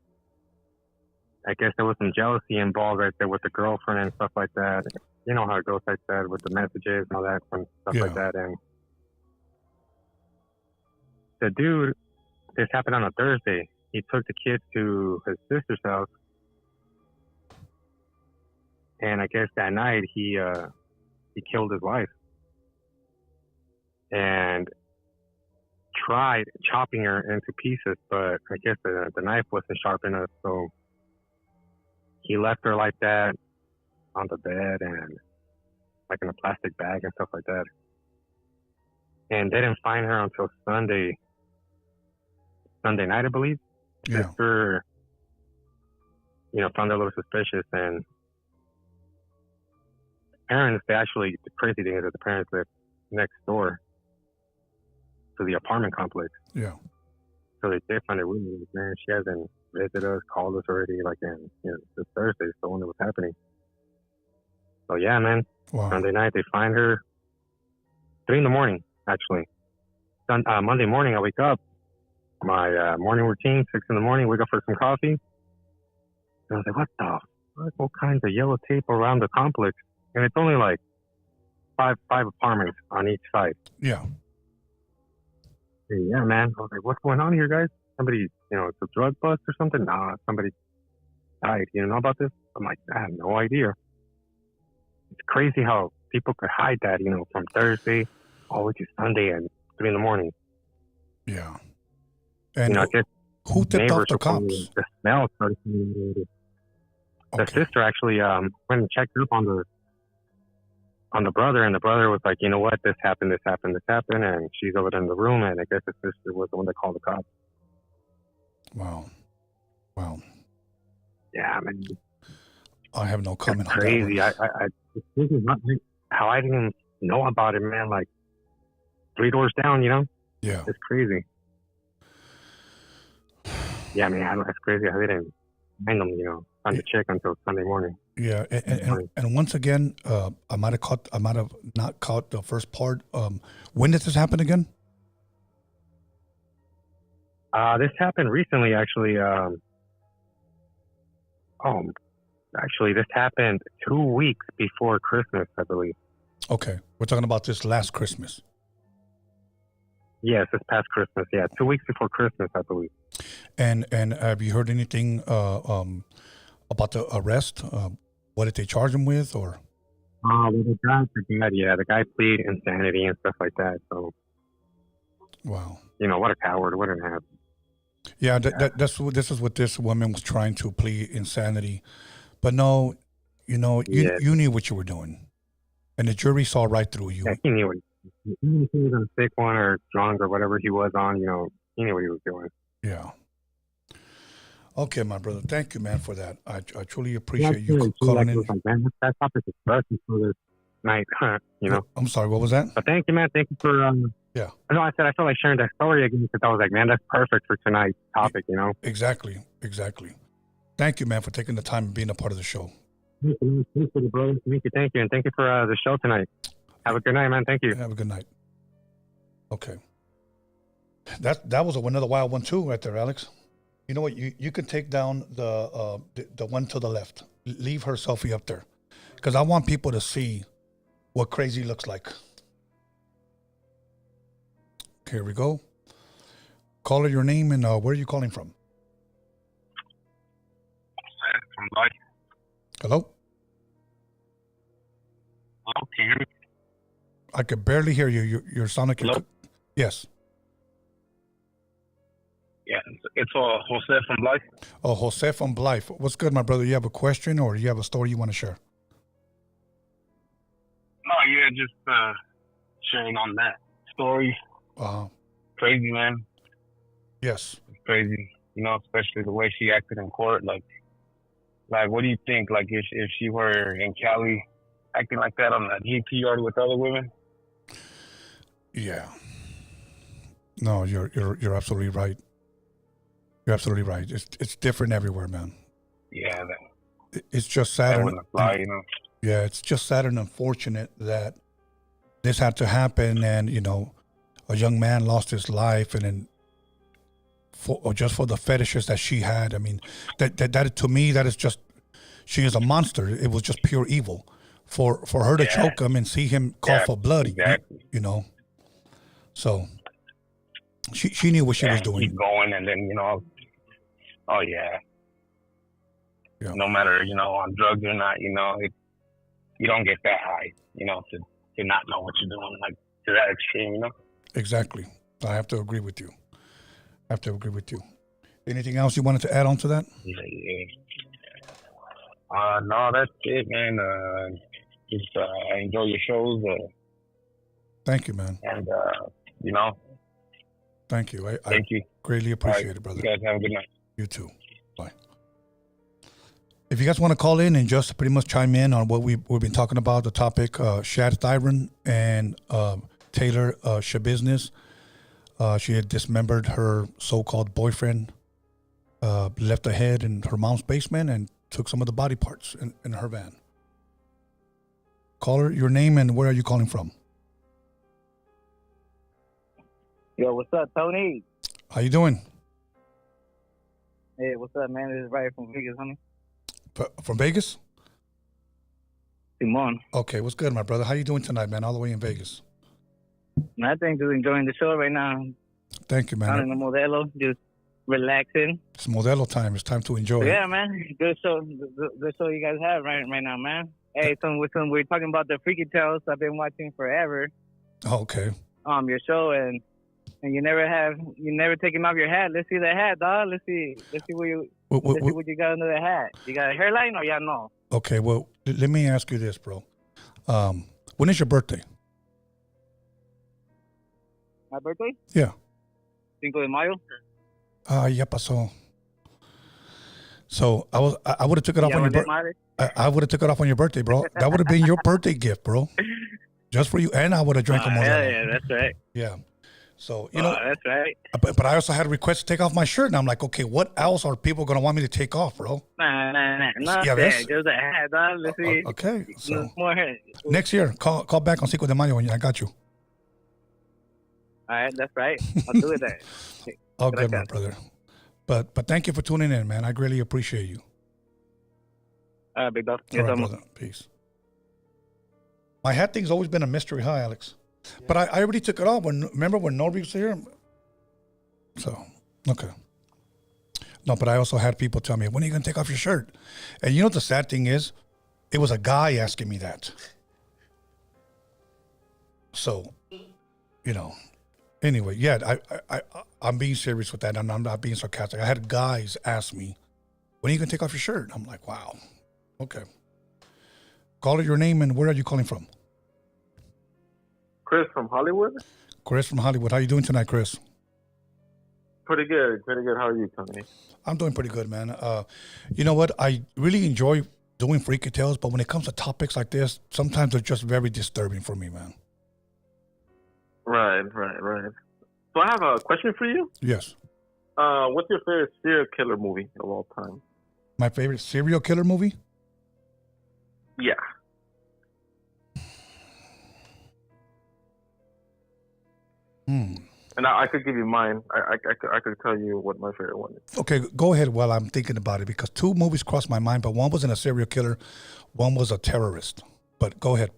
I guess there was some jealousy involved right there with the girlfriend and stuff like that. You know how it goes like that with the messages and all that and stuff like that. And the dude, this happened on a Thursday. He took the kids to his sister's house, and I guess that night he killed his wife and tried chopping her into pieces, but I guess the knife wasn't sharp enough, so he left her like that on the bed and like in a plastic bag and stuff like that. And they didn't find her until Sunday night, I believe. Yeah. Sister, found it a little suspicious, and parents, the crazy thing is that the parents live next door to the apartment complex. Yeah. So they did find it weird. Man, she hasn't visited us, called us already, like, this Thursday, so when it was happening. So yeah, man. Wow. Sunday night, they find her 3 a.m, actually. Monday morning, I wake up. My morning routine, 6 a.m, wake up for some coffee. And I was like, what the fuck? All kinds of yellow tape around the complex. And it's only like five apartments on each side. Yeah. Yeah, man. I was like, what's going on here, guys? Somebody, it's a drug bust or something? Nah, somebody died. You know about this? I'm like, I have no idea. It's crazy how people could hide that, from Thursday all the way to Sunday at 3 a.m. Yeah. And I guess who tipped off the cops? The smell started coming in. The sister actually went and checked up on the brother, and the brother was like, you know what, this happened, and she's over there in the room, and I guess the sister was the one that called the cops. Wow. Yeah, I mean, I have no comment on crazy. that. This is not how I didn't know about it, man. Like 3 doors down, Yeah. It's crazy. Yeah, I mean, that's crazy. I didn't find them, on the chick until Sunday morning. Yeah, and once again, I might have not caught the first part. When did this happen again? This happened recently, actually. This happened 2 weeks before Christmas, I believe. Okay, we're talking about this last Christmas. Yes, this past Christmas. Yeah, 2 weeks before Christmas, I believe. And have you heard anything about the arrest? What did they charge him with, or? The guy pleaded insanity and stuff like that. So, wow. What a coward! What an ass. Yeah, this is what this woman was trying to plead insanity, but no, you knew what you were doing, and the jury saw right through you. Yeah, he knew it. Even if he was on a sick one or drunk or whatever he was on, he knew what he was doing. Yeah. Okay, my brother. Thank you, man, for that. I truly appreciate you calling in. That topic is pressing for this night, I'm sorry, what was that? But thank you, man. Thank you for. Yeah. No, I felt like sharing that story again because I was like, man, that's perfect for tonight's topic, Exactly. Thank you, man, for taking the time and being a part of the show. Thank you, brother. Thank you, and thank you for the show tonight. Have a good night, man. Thank you. Have a good night. Okay. That was another wild one too, right there, Alex. You know what? You can take down the one to the left. Leave her selfie up there, because I want people to see what crazy looks like. Here we go. Caller, your name and where are you calling from? From Light. Hello? Hello, can you hear me? I could barely hear you. You're sounding like Hello? Yes. It's Jose from Blythe. Oh, Jose from Blythe. What's good, my brother? You have a question or you have a story you want to share? No, yeah, just sharing on that story. Crazy, man. Yes. Crazy. You know, especially the way she acted in court. Like, what do you think? Like, if she were in Cali acting like that on that GP yard with other women? Yeah. No, you're absolutely right. You're absolutely right. It's different everywhere, man. Yeah, It's just sad. that wouldn't apply, you know. Yeah, it's just sad and unfortunate that this had to happen, and you know, a young man lost his life, and then just for the fetishes that she had. I mean, that to me, that is just, she is a monster. It was just pure evil. For her to choke him and see him call for blood, exactly. you know. So she knew what she was doing. Keep going, and then, you know, oh yeah. No matter, you know, on drugs or not, you know, you don't get that high, you know, to not know what you're doing, like, to that extreme, you know. Exactly. I have to agree with you. Anything else you wanted to add on to that? Yeah. No, that's it, man. Just enjoy your shows. Thank you, man. And you know. Thank you. Thank you. Greatly appreciate it, brother. You guys have a good night. You too. Bye. If you guys want to call in and just pretty much chime in on what we've been talking about, the topic, Shad and Taylor Shabusiness. She had dismembered her so-called boyfriend, left the head in her mom's basement, and took some of the body parts in her van. Caller, your name and where are you calling from? Yo, what's up, Tony? How you doing? Hey, what's up, man? This is Ryan from Vegas, honey. From Vegas? Simon. Okay, what's good, my brother? How you doing tonight, man? All the way in Vegas. Nothing, just enjoying the show right now. Thank you, man. Down in the Modelo, just relaxing. It's Modelo time. It's time to enjoy. Yeah, man. Good show. Good show you guys have right now, man. Hey, we're talking about the freaky tales I've been watching forever. Oh, okay. Your show and you never taken off your hat. Let's see the hat, dog. Let's see what you got under the hat. You got a hairline or yeah, no? Okay, well, let me ask you this, bro. When is your birthday? My birthday? Yeah. 5 de Mayo. Ya pasó. So I would have took it off on your birthday. I would have took it off on your birthday, bro. That would have been your birthday gift, bro. Just for you, and I would have drank a Modelo. Yeah, that's right. Yeah. So, you know, that's right. But I also had a request to take off my shirt, and I'm like, okay, what else are people going to want me to take off, bro? Nah. Not Yeah, that. Just a hat, dog. Let's see. Okay. So More hair. next year, call back on 5 de Mayo, and I got you. All right, that's right. I'll do it then. All good, my brother. But thank you for tuning in, man. I greatly appreciate you. All right, big dog. All right, brother. Peace. My hat thing's always been a mystery, huh, Alex? Yeah. But I already took it off. Remember when Norby was here? So, okay. No, but I also had people tell me, when are you going to take off your shirt? And you know what the sad thing is? It was a guy asking me that. So, you know, anyway, yeah, I'm being serious with that. I'm not being sarcastic. I had guys ask me, when are you going to take off your shirt? I'm like, wow. Okay. Call it your name and where are you calling from? Chris from Hollywood. Chris from Hollywood. How you doing tonight, Chris? Pretty good. How are you, Tony? I'm doing pretty good, man. You know what? I really enjoy doing freaky tales, but when it comes to topics like this, sometimes they're just very disturbing for me, man. Right. So I have a question for you. Yes. What's your favorite serial killer movie of all time? My favorite serial killer movie? Yeah. And I could give you mine. I could tell you what my favorite one is. Okay, go ahead while I'm thinking about it, because two movies crossed my mind, but one wasn't a serial killer, one was a terrorist. But go ahead.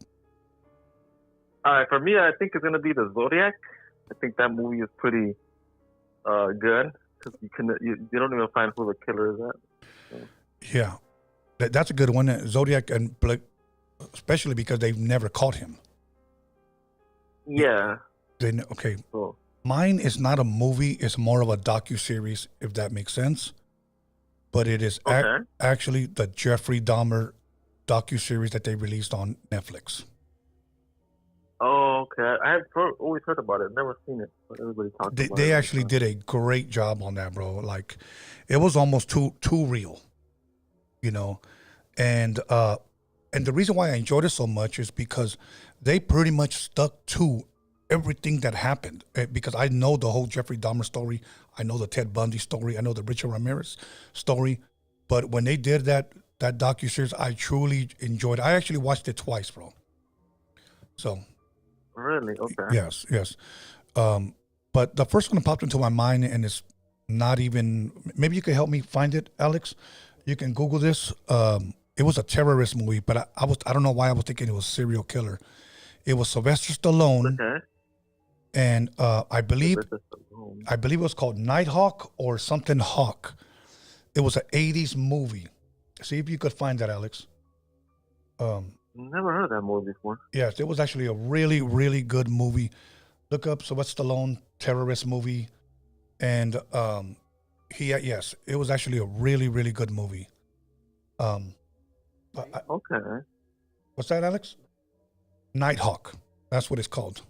All right, for me, I think it's going to be The Zodiac. I think that movie is pretty good, because you don't even find who the killer is at. So. Yeah, that's a good one. Zodiac, and especially because they've never caught him. Yeah. Okay. So Mine is not a movie; it's more of a docu-series, if that makes sense. But it is actually the Jeffrey Dahmer docu-series that they released on Netflix. Oh, okay. I've always heard about it. Never seen it, but everybody talks about it. They actually did a great job on that, bro. Like, it was almost too real, you know. And the reason why I enjoyed it so much is because they pretty much stuck to everything that happened. Because I know the whole Jeffrey Dahmer story, I know the Ted Bundy story, I know the Richard Ramirez story. But when they did that docuseries, I truly enjoyed it. I actually watched it twice, bro. So. Really? Okay. Yes. But the first one that popped into my mind, and it's not even. Maybe you could help me find it, Alex. You can Google this. It was a terrorist movie, but I don't know why I was thinking it was a serial killer. It was Sylvester Stallone, and I believe it was called Nighthawk or something Hawk. It was an '80s movie. See if you could find that, Alex. Never heard of that movie before. Yes, it was actually a really, really good movie. Look up Sylvester Stallone terrorist movie, and it was actually a really, really good movie. Okay. What's that, Alex? Nighthawk. That's what it's called.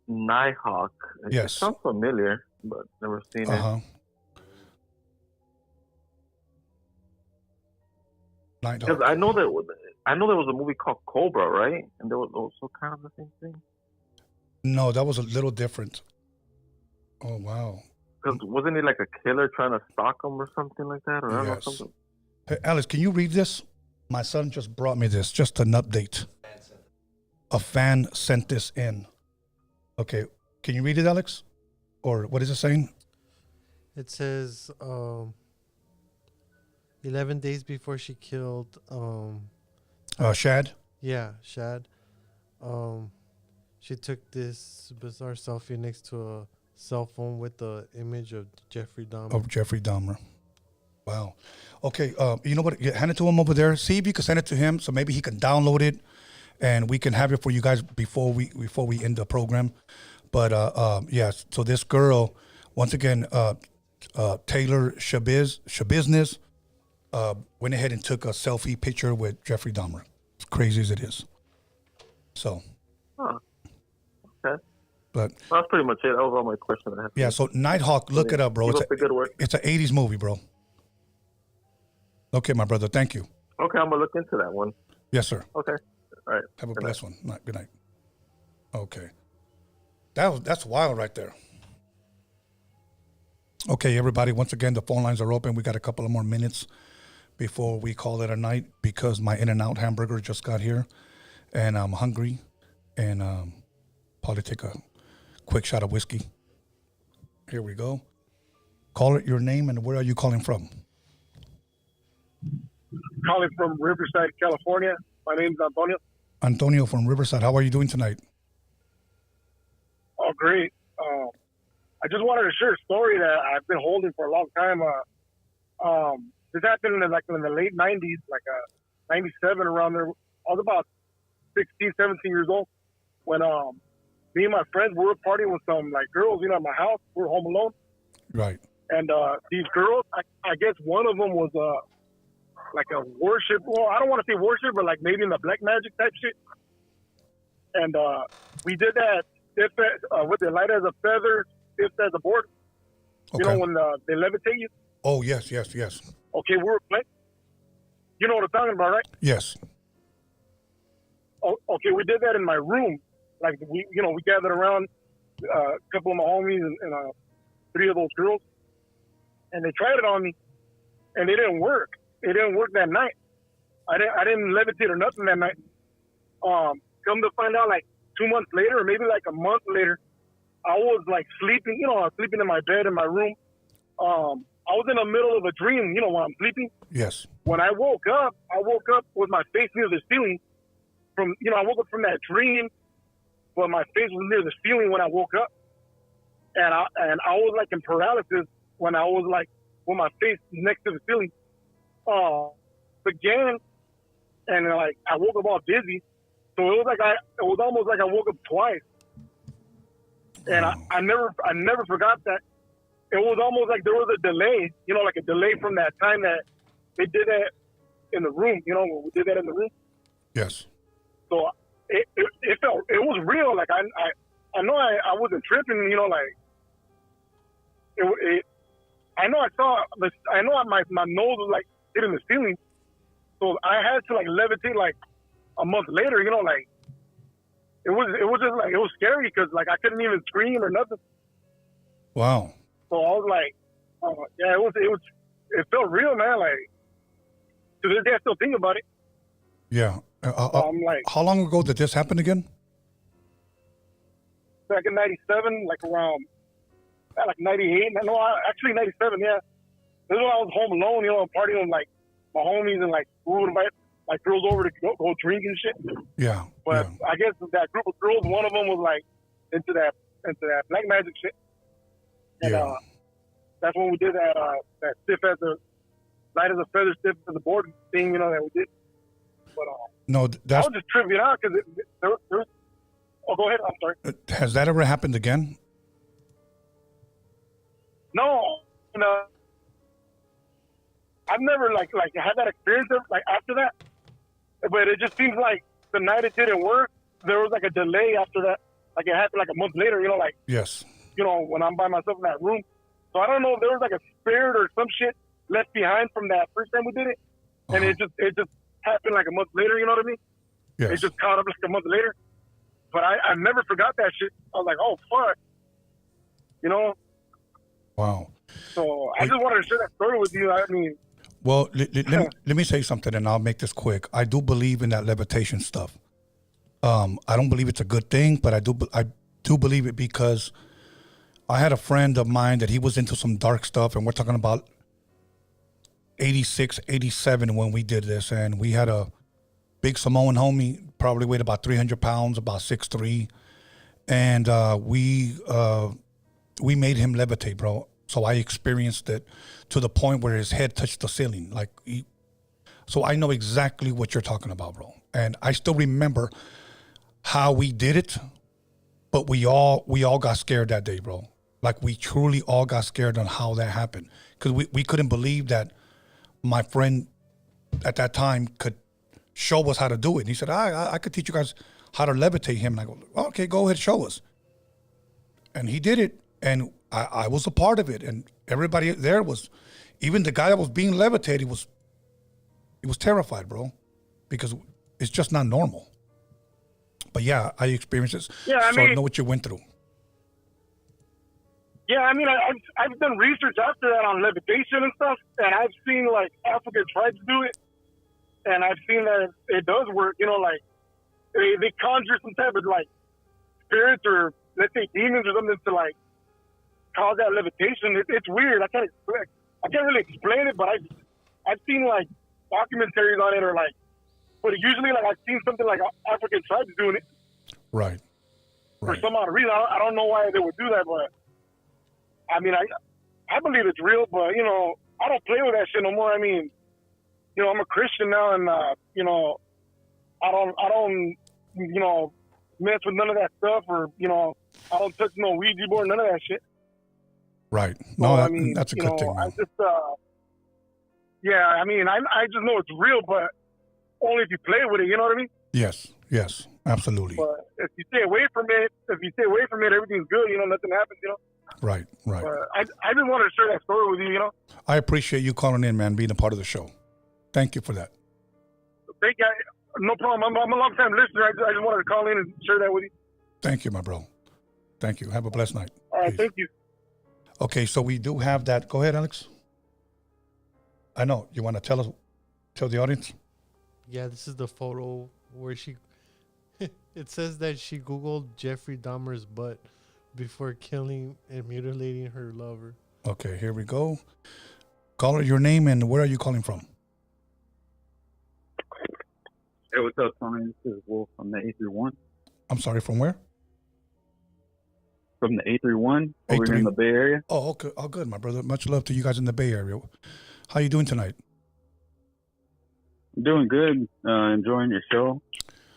Nighthawk. Yes. It sounds familiar, but never seen it. Because I know there was a movie called Cobra, right? And there was also kind of the same thing. No, that was a little different. Oh wow! Because wasn't it like a killer trying to stalk him or something like that, or I don't know something? Hey, Alex, can you read this? My son just brought me this, just an update. A fan sent this in. Okay, can you read it, Alex? Or what is it saying? It says 11 days before she killed Shad? Yeah, Shad. She took this bizarre selfie next to a cell phone with the image of Jeffrey Dahmer. Wow. Okay, you know what? Hand it to him over there. See if you can send it to him so maybe he can download it and we can have it for you guys before we end the program. But yes, so this girl, once again, Taylor Shabiznes, went ahead and took a selfie picture with Jeffrey Dahmer. As crazy as it is. So. Okay. But that's pretty much it. That was all my question I had. Yeah, so Nighthawk, look it up, bro. It's an 80s movie, bro. Okay, my brother. Thank you. Okay, I'm going to look into that one. Yes, sir. Okay. All right. Have a blessed one. Good night. Okay. That's wild right there. Okay, everybody. Once again, the phone lines are open. We got a couple of more minutes before we call it a night because my In-N-Out hamburger just got here and I'm hungry and probably take a quick shot of whiskey. Here we go. Call it your name and where are you calling from? Calling from Riverside, California. My name is Antonio. Antonio from Riverside. How are you doing tonight? Oh, great. I just wanted to share a story that I've been holding for a long time. This happened in the late 90s, like 97 around there. I was about 16, 17 years old when me and my friends were partying with some like girls, at my house. We were home alone. Right. And these girls, I guess one of them was like a worship. Well, I don't want to say worship, but like maybe in the black magic type shit. And we did that with the light as a feather, stiff as a board. Okay. You know when they levitate you? Oh, yes. Okay, we were playing. You know what I'm talking about, right? Yes. Oh, okay, we did that in my room. Like we gathered around a couple of my homies and 3 of those girls, and they tried it on me, and it didn't work. It didn't work that night. I didn't levitate or nothing that night. Come to find out, like 2 months later, or maybe like a month later, I was like sleeping. I was sleeping in my bed in my room. I was in the middle of a dream. While I'm sleeping. Yes. When I woke up with my face near the ceiling. I woke up from that dream, but my face was near the ceiling when I woke up, and I was like in paralysis when I was like with my face next to the ceiling. Again, and like I woke up all dizzy, so it was almost like I woke up twice. And I never forgot that. It was almost like there was a delay, like a delay from that time that they did that in the room, when we did that in the room. Yes. So it felt, it was real. Like I know I wasn't tripping, like I know my nose was like hitting the ceiling. So I had to like levitate like a month later, like it was just like, it was scary because like I couldn't even scream or nothing. Wow. So I was like, yeah, it felt real, man. Like to this day, I still think about it. Yeah. I'm like, how long ago did this happen again? Back in '97, like around, like '98. No, actually '97. Yeah, this is when I was home alone, partying with like my homies and like we would invite like girls over to go drink and shit. Yeah. But yeah. I guess that group of girls, one of them was like into that black magic shit. And that's when we did that stiff as a light as a feather, stiff as a board thing, that we did. But no, that's. I was just tripping out because there was. Oh, go ahead. I'm sorry. Has that ever happened again? No, I've never like had that experience like after that. But it just seems like the night it didn't work, there was like a delay after that. Like it happened like a month later. Like. Yes. When I'm by myself in that room. So I don't know if there was like a spirit or some shit left behind from that first time we did it. And it just happened like a month later, you know what I mean? Yes. It just caught up like a month later. But I never forgot that shit. I was like, oh, fuck. Wow. So I just wanted to share that story with you. I mean. Well, let me say something and I'll make this quick. I do believe in that levitation stuff. I don't believe it's a good thing, but I do believe it because I had a friend of mine that he was into some dark stuff, and we're talking about 86, 87 when we did this, and we had a big Samoan homie, probably weighed about 300 pounds, about 6'3", and we made him levitate, bro. So I experienced it to the point where his head touched the ceiling. So I know exactly what you're talking about, bro. And I still remember how we did it, but we all got scared that day, bro. Like we truly all got scared on how that happened because we couldn't believe that my friend at that time could show us how to do it. And he said, I could teach you guys how to levitate him. And I go, okay, go ahead, show us. And he did it. And I was a part of it. And everybody there was, even the guy that was being levitated, he was terrified, bro, because it's just not normal. But yeah, I experienced this. Yeah, I know what you went through. Yeah, I mean, I've done research after that on levitation and stuff, and I've seen like African tribes do it, and I've seen that it does work. Like they conjure some type of like spirits or let's say demons or something to like cause that levitation. It's weird. I can't really explain it, but I've seen like documentaries on it or like, but usually like I've seen something like African tribes doing it. Right. For some odd reason, I don't know why they would do that, but. I mean, I believe it's real, but, I don't play with that shit no more. I mean, I'm a Christian now and, I don't mess with none of that stuff or, I don't touch no Ouija board, none of that shit. Right. No, I mean, that's a good thing, man. I just, I mean, I just know it's real, but only if you play with it, you know what I mean? Yes, absolutely. But if you stay away from it, everything's good, nothing happens, Right. But I just wanted to share that story with you, I appreciate you calling in, man, being a part of the show. Thank you for that. Thank you. No problem. I'm a long-time listener. I just wanted to call in and share that with you. Thank you, my bro. Thank you. Have a blessed night. All right, Peace. thank you. Okay, so we do have that. Go ahead, Alex. I know. You want to tell the audience? Yeah, this is the photo where it says that she Googled Jeffrey Dahmer's butt before killing and mutilating her lover. Okay, here we go. Caller, your name and where are you calling from? Hey, what's up, Tony? This is Wolf from the 831. I'm sorry, from where? From the 831 over here in the Bay Area. Oh, okay. Oh, good, my brother. Much love to you guys in the Bay Area. How you doing tonight? Doing good. Enjoying your show.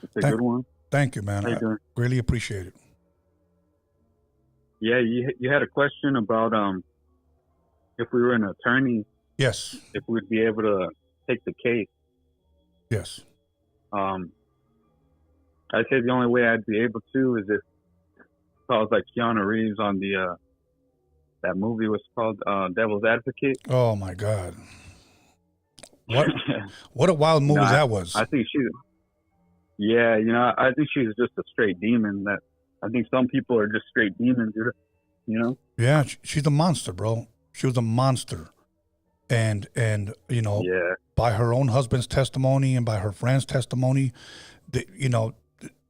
It's a good one. Thank you, man. How you doing? Really appreciate it. Yeah, you had a question about if we were an attorney, Yes. if we'd be able to take the case. Yes. I'd say the only way I'd be able to is if I was like Keanu Reeves on the that movie was called Devil's Advocate. Oh my God. What a wild movie that was. I think I think she's just a straight demon. That I think some people are just straight demons, you know? Yeah, she's a monster, bro. She was a monster. And by her own husband's testimony and by her friend's testimony,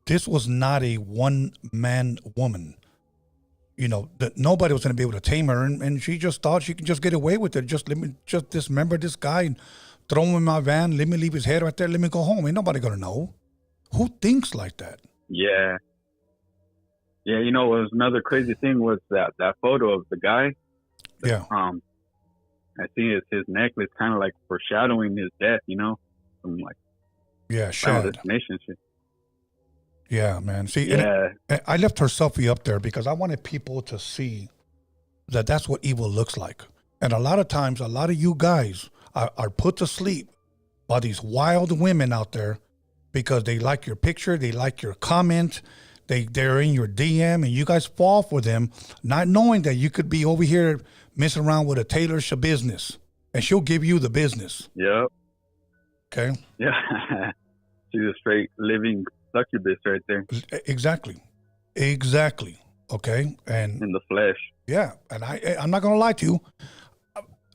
this was not a one-man woman. That nobody was going to be able to tame her, and she just thought she could just get away with it. Just let me just dismember this guy and throw him in my van. Let me leave his head right there. Let me go home. Ain't nobody going to know. Who thinks like that? Yeah. Yeah, it was another crazy thing was that photo of the guy. Yeah. I see his necklace kind of like foreshadowing his death, from like Shad. Shit. Yeah, man. See, yeah. And I left her selfie up there because I wanted people to see that that's what evil looks like. And a lot of times, a lot of you guys are put to sleep by these wild women out there because they like your picture, they like your comment, they're in your DM, and you guys fall for them, not knowing that you could be over here messing around with a tailor's business, and she'll give you the business. Yep. Okay. Yeah. She's a straight living succubus right there. Exactly. Okay. And in the flesh. Yeah. And I'm not going to lie to you.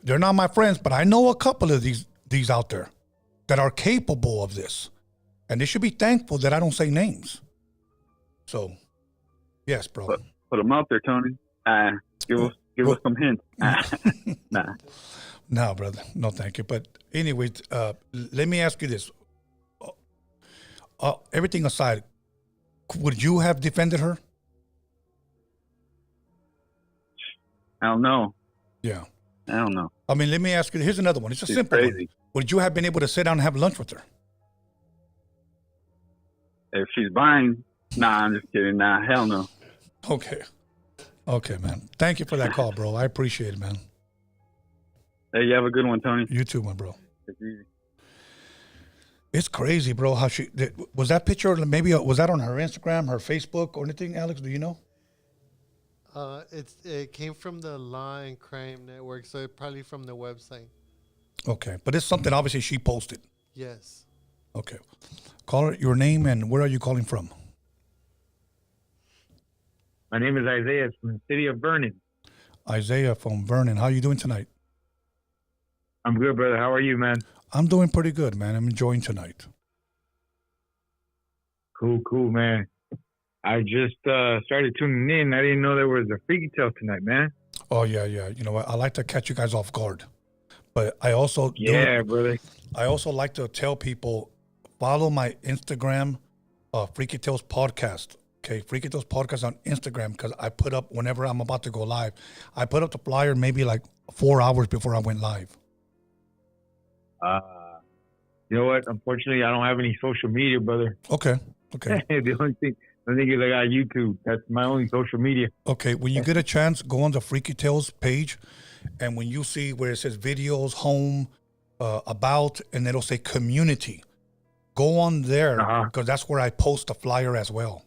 They're not my friends, but I know a couple of these out there that are capable of this. And they should be thankful that I don't say names. So, yes, bro. Put them out there, Tony. Give us some hints. Nah. No, brother. No, thank you. But anyway, let me ask you this. Everything aside, would you have defended her? I don't know. Yeah. I don't know. I mean, let me ask you. Here's another one. It's a simple one. Would you have been able to sit down and have lunch with her? If she's buying, nah, I'm just kidding. Nah, hell no. Okay, man. Thank you for that call, bro. I appreciate it, man. Hey, you have a good one, Tony. You too, my bro. It's easy. It's crazy, bro. How was that picture? Maybe was that on her Instagram, her Facebook, or anything? Alex, do you know? It came from the Law and Crime Network, so it probably from the website. Okay, but it's something obviously she posted. Yes. Okay, call her your name and where are you calling from? My name is Isaiah from the city of Vernon. Isaiah from Vernon. How are you doing tonight? I'm good, brother. How are you, man? I'm doing pretty good, man. I'm enjoying tonight. Cool, man. I just started tuning in. I didn't know there was a freaky tale tonight, man. Oh, yeah. You know what? I like to catch you guys off guard. But I also... brother. I also like to tell people, follow my Instagram, Freaky Tales Podcast. Okay, Freaky Tales Podcast on Instagram, because I put up, whenever I'm about to go live, I put up the flyer maybe like 4 hours before I went live. You know what? Unfortunately, I don't have any social media, brother. Okay. The only thing is I got YouTube. That's my only social media. Okay, when you get a chance, go on the Freaky Tales page, and when you see where it says videos, home, about, and it'll say community, go on there, because that's where I post the flyer as well.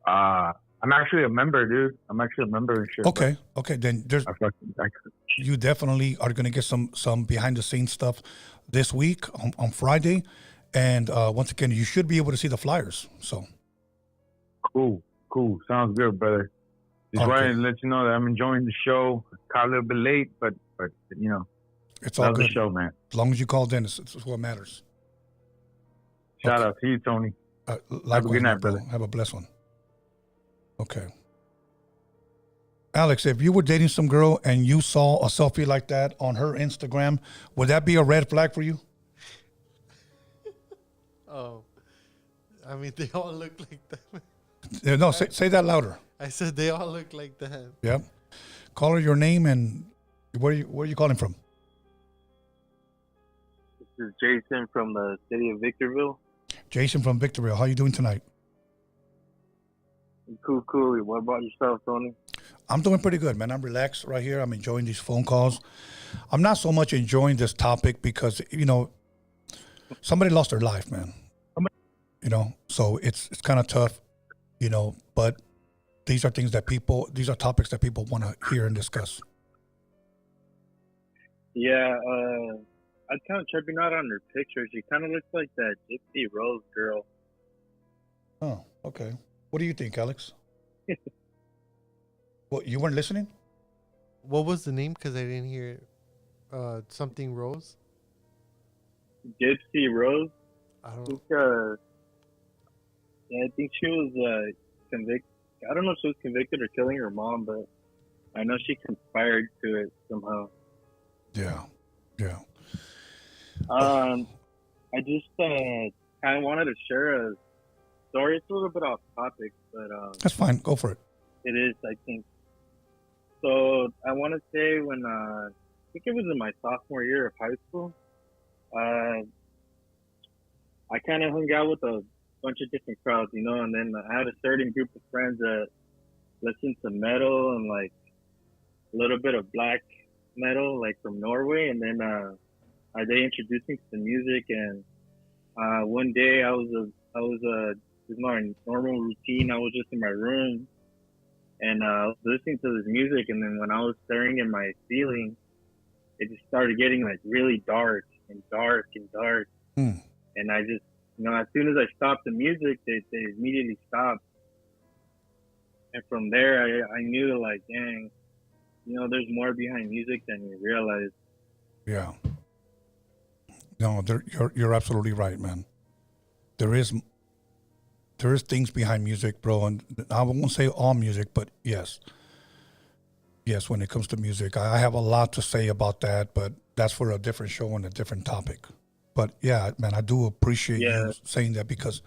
I'm actually a member, dude. I'm actually a member and shit. Okay. Then you definitely are going to get some behind the scenes stuff this week on Friday. And once again, you should be able to see the flyers. So cool. Sounds good, brother. Just wanted to let you know that I'm enjoying the show. Caught a little bit late, but you know, it's all good. The show, man. As long as you called in, it's what matters. Shout out to you, Tony. Have a good night, brother. Have a blessed one. Okay. Alex, if you were dating some girl and you saw a selfie like that on her Instagram, would that be a red flag for you? Oh, I mean, they all look like that. No, say that louder. I said they all look like that. Yep. Call her your name and where are you calling from? This is Jason from the city of Victorville. Jason from Victorville. How you doing tonight? Cool. What about yourself, Tony? I'm doing pretty good, man. I'm relaxed right here. I'm enjoying these phone calls. I'm not so much enjoying this topic because, somebody lost their life, man. So it's kind of tough, but these are topics that people want to hear and discuss. Yeah, I kind of checking out on her picture. She kind of looks like that Gypsy Rose girl. Oh, okay. What do you think, Alex? What, you weren't listening? What was the name? Because I didn't hear it. Something Rose? Gypsy Rose? I don't know. Yeah, I think she was convicted. I don't know if she was convicted or killing her mom, but I know she conspired to it somehow. Yeah. I just kind of wanted to share a story. It's a little bit off topic, but that's fine. Go for it. It is, I think. So I want to say when I think it was in my sophomore year of high school, I kind of hung out with a bunch of different crowds, and then I had a certain group of friends that listened to metal and like a little bit of black metal, like from Norway, and then they introduced me to the music. And one day I was this is my normal routine. I was just in my room and listening to this music, and then when I was staring at my ceiling, it just started getting like really dark and dark and dark. And I just, as soon as I stopped the music, they immediately stopped. And from there, I knew like, dang, there's more behind music than you realize. Yeah. No, you're absolutely right, man. There is things behind music, bro, and I won't say all music, but yes, when it comes to music, I have a lot to say about that, but that's for a different show and a different topic. But yeah, man, I do appreciate you saying that because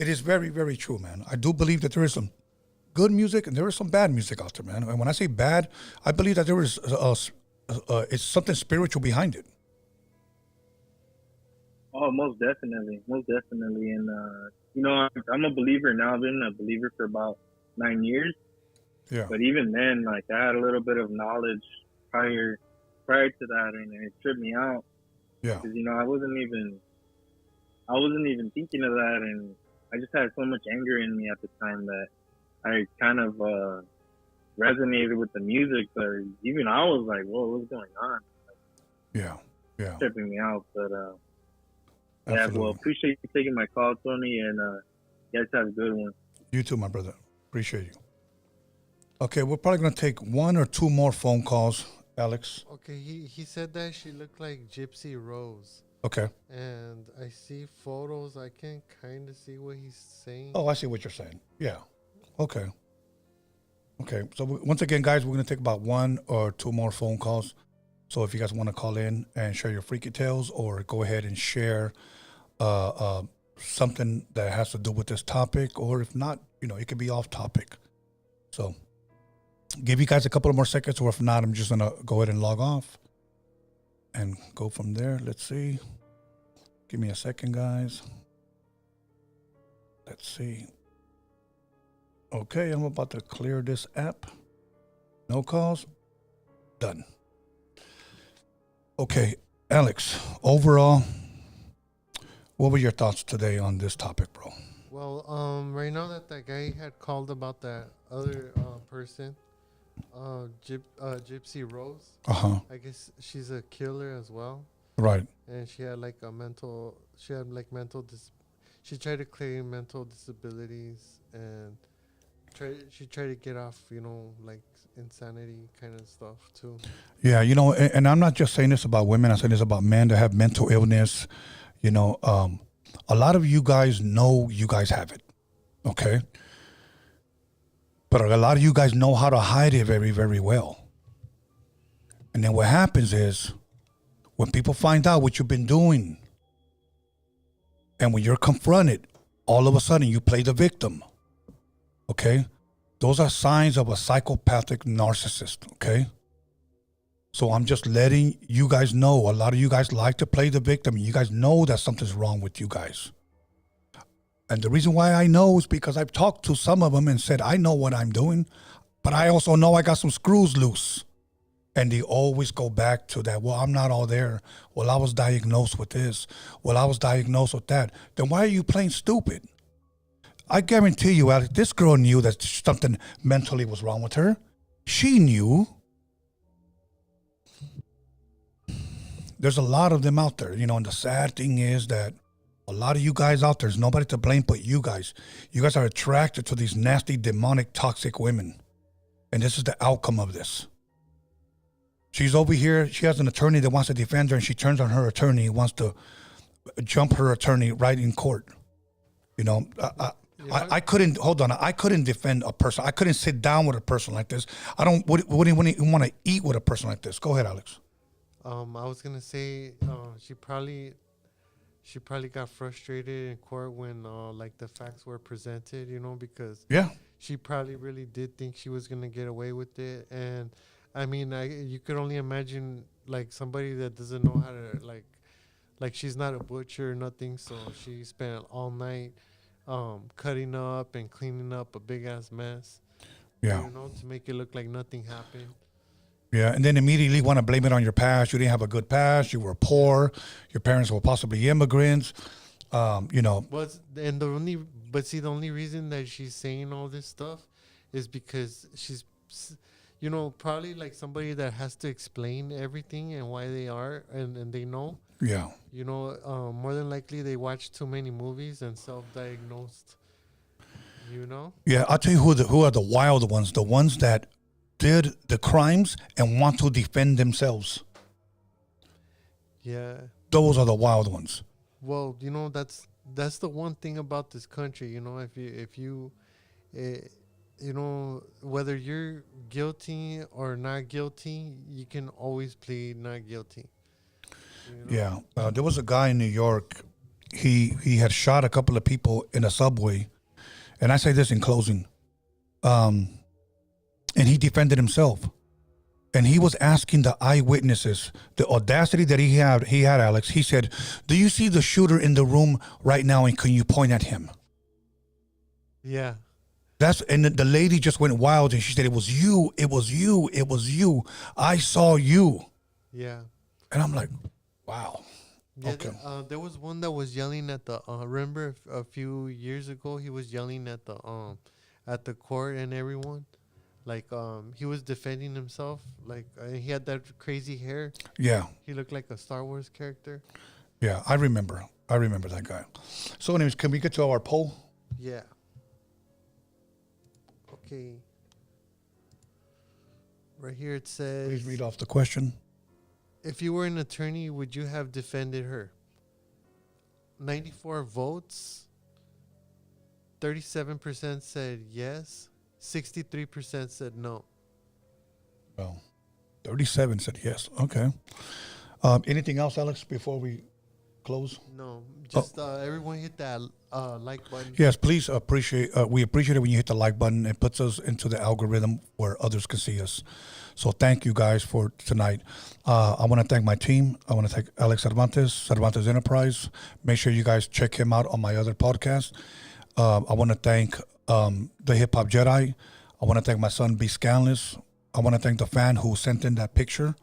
it is very, very true, man. I do believe that there is some good music and there is some bad music out there, man. And when I say bad, I believe that there is it's something spiritual behind it. Oh, most definitely. And I'm a believer now. I've been a believer for about 9 years. Yeah. But even then, like, I had a little bit of knowledge prior to that, and it tripped me out. Yeah. Because I wasn't even thinking of that, and I just had so much anger in me at the time that I kind of resonated with the music. But even I was like, "Whoa, what's going on?" Yeah. Tripping me out, but yeah. Well, appreciate you taking my call, Tony, and you guys have a good one. You too, my brother. Appreciate you. Okay, we're probably gonna take one or two more phone calls, Alex. Okay, he said that she looked like Gypsy Rose. Okay. And I see photos. I can kind of see what he's saying. Oh, I see what you're saying. Yeah. Okay. So once again, guys, we're going to take about one or two more phone calls. So if you guys want to call in and share your freaky tales or go ahead and share something that has to do with this topic, or if not, it could be off topic. So give you guys a couple of more seconds, or if not, I'm just going to go ahead and log off and go from there. Let's see. Give me a second, guys. Let's see. Okay, I'm about to clear this app. No calls. Done. Okay, Alex, overall, what were your thoughts today on this topic, bro? Well, right now that guy had called about that other person, Gypsy Rose. Uh-huh. I guess she's a killer as well. Right. And she had like she tried to claim mental disabilities, and she tried to get off, like insanity kind of stuff too. Yeah, and I'm not just saying this about women. I'm saying this about men that have mental illness. A lot of you guys know you guys have it, okay? But a lot of you guys know how to hide it very, very well. And then what happens is when people find out what you've been doing, and when you're confronted, all of a sudden you play the victim. Okay? Those are signs of a psychopathic narcissist, okay? So I'm just letting you guys know, a lot of you guys like to play the victim. You guys know that something's wrong with you guys. And the reason why I know is because I've talked to some of them and said, I know what I'm doing, but I also know I got some screws loose. And they always go back to that. Well, I'm not all there. Well, I was diagnosed with this. Well, I was diagnosed with that. Then why are you playing stupid? I guarantee you, Alex, this girl knew that something mentally was wrong with her. She knew. There's a lot of them out there, and the sad thing is that a lot of you guys out there's nobody to blame but you guys. You guys are attracted to these nasty, demonic, toxic women. And this is the outcome of this. She's over here. She has an attorney that wants to defend her, and she turns on her attorney, wants to jump her attorney right in court. I couldn't, hold on, I couldn't defend a person. I couldn't sit down with a person like this. Wouldn't even want to eat with a person like this. Go ahead, Alex. I was going to say she probably got frustrated in court when like the facts were presented, because she probably really did think she was going to get away with it. And I mean, you could only imagine like somebody that doesn't know how to like she's not a butcher or nothing. So she spent all night cutting up and cleaning up a big ass mess. Yeah. To make it look like nothing happened. Yeah, and then immediately want to blame it on your past. You didn't have a good past. You were poor. Your parents were possibly immigrants. But the only reason that she's saying all this stuff is because she's, probably like somebody that has to explain everything and why they are and they know. Yeah. More than likely they watch too many movies and self-diagnosed. Yeah, I'll tell you who are the wild ones. The ones that did the crimes and want to defend themselves. Yeah. Those are the wild ones. Well, that's the one thing about this country, if you whether you're guilty or not guilty, you can always plead not guilty. Yeah. There was a guy in New York. He had shot a couple of people in a subway. And I say this in closing. And he defended himself. And he was asking the eyewitnesses, the audacity that he had, Alex. He said, do you see the shooter in the room right now, and can you point at him? Yeah. And the lady just went wild, and she said, it was you, it was you, it was you. I saw you. Yeah. And I'm like, wow. Yeah, okay. There was one that was yelling at the, remember a few years ago, he was yelling at the court and everyone. Like, he was defending himself. Like, he had that crazy hair. Yeah. He looked like a Star Wars character. Yeah, I remember that guy. So anyways, can we get to our poll? Yeah. Okay. Right here it says... Please read off the question. If you were an attorney, would you have defended her? 94 votes. 37% said yes. 63% said no. Well, 37 said yes. Okay. Anything else, Alex, before we close? No. Just everyone hit that like button. Yes, please we appreciate it when you hit the like button. It puts us into the algorithm where others can see us. So thank you guys for tonight. I want to thank my team. I want to thank Alex Cervantes Enterprise. Make sure you guys check him out on my other podcast. I want to thank the Hip Hop Jedi. I want to thank my son, B. Scanless. I want to thank the fan who sent in that picture.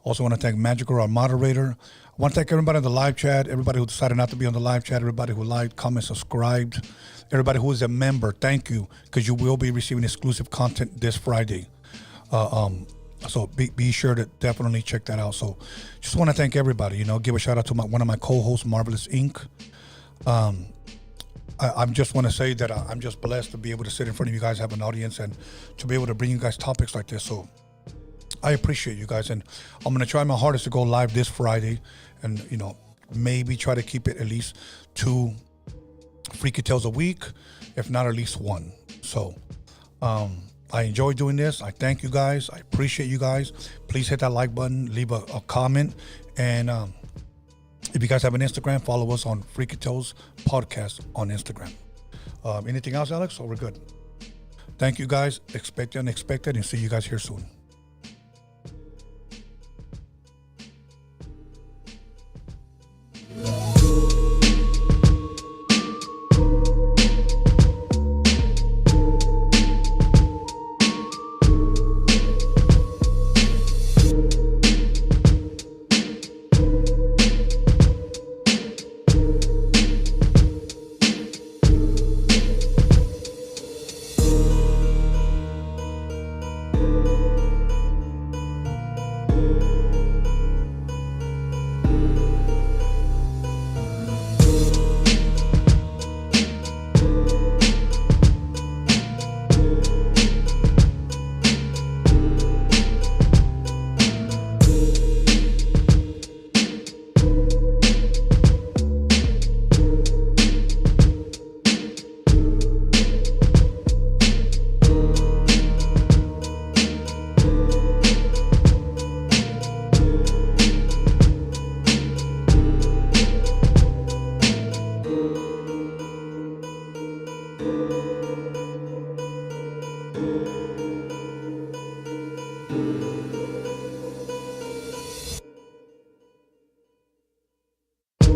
Also want to thank Magical, our moderator. I want to thank everybody in the live chat, everybody who decided not to be on the live chat, everybody who liked, commented, subscribed, everybody who is a member. Thank you, because you will be receiving exclusive content this Friday. So be sure to definitely check that out. So just want to thank everybody. Give a shout out to one of my co-hosts, Marvelous Inc. I just want to say that I'm just blessed to be able to sit in front of you guys, have an audience, and to be able to bring you guys topics like this. So I appreciate you guys, and I'm going to try my hardest to go live this Friday, and maybe try to keep it at least 2 Freaky Tales a week, if not at least 1. So I enjoy doing this. I thank you guys. I appreciate you guys. Please hit that like button, leave a comment, and if you guys have an Instagram, follow us on Freaky Tales Podcast on Instagram. Anything else, Alex? Or we're good? Thank you guys. Expect the unexpected, and see you guys here soon.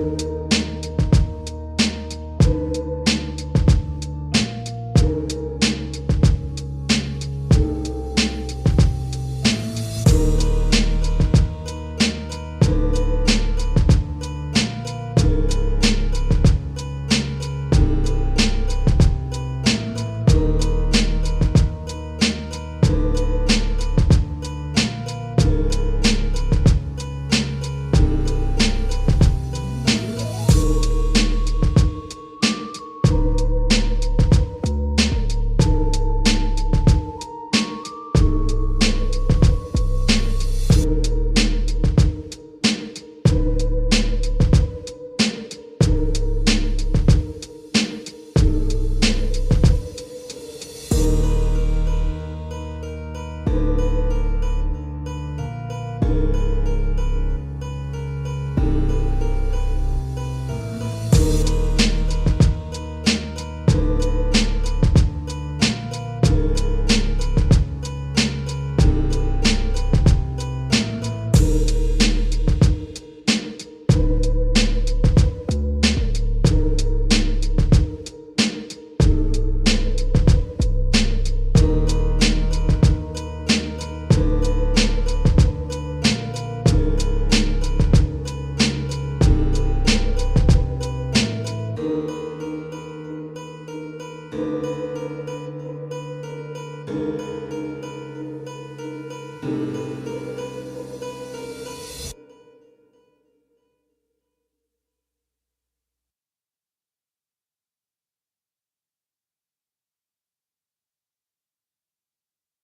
you.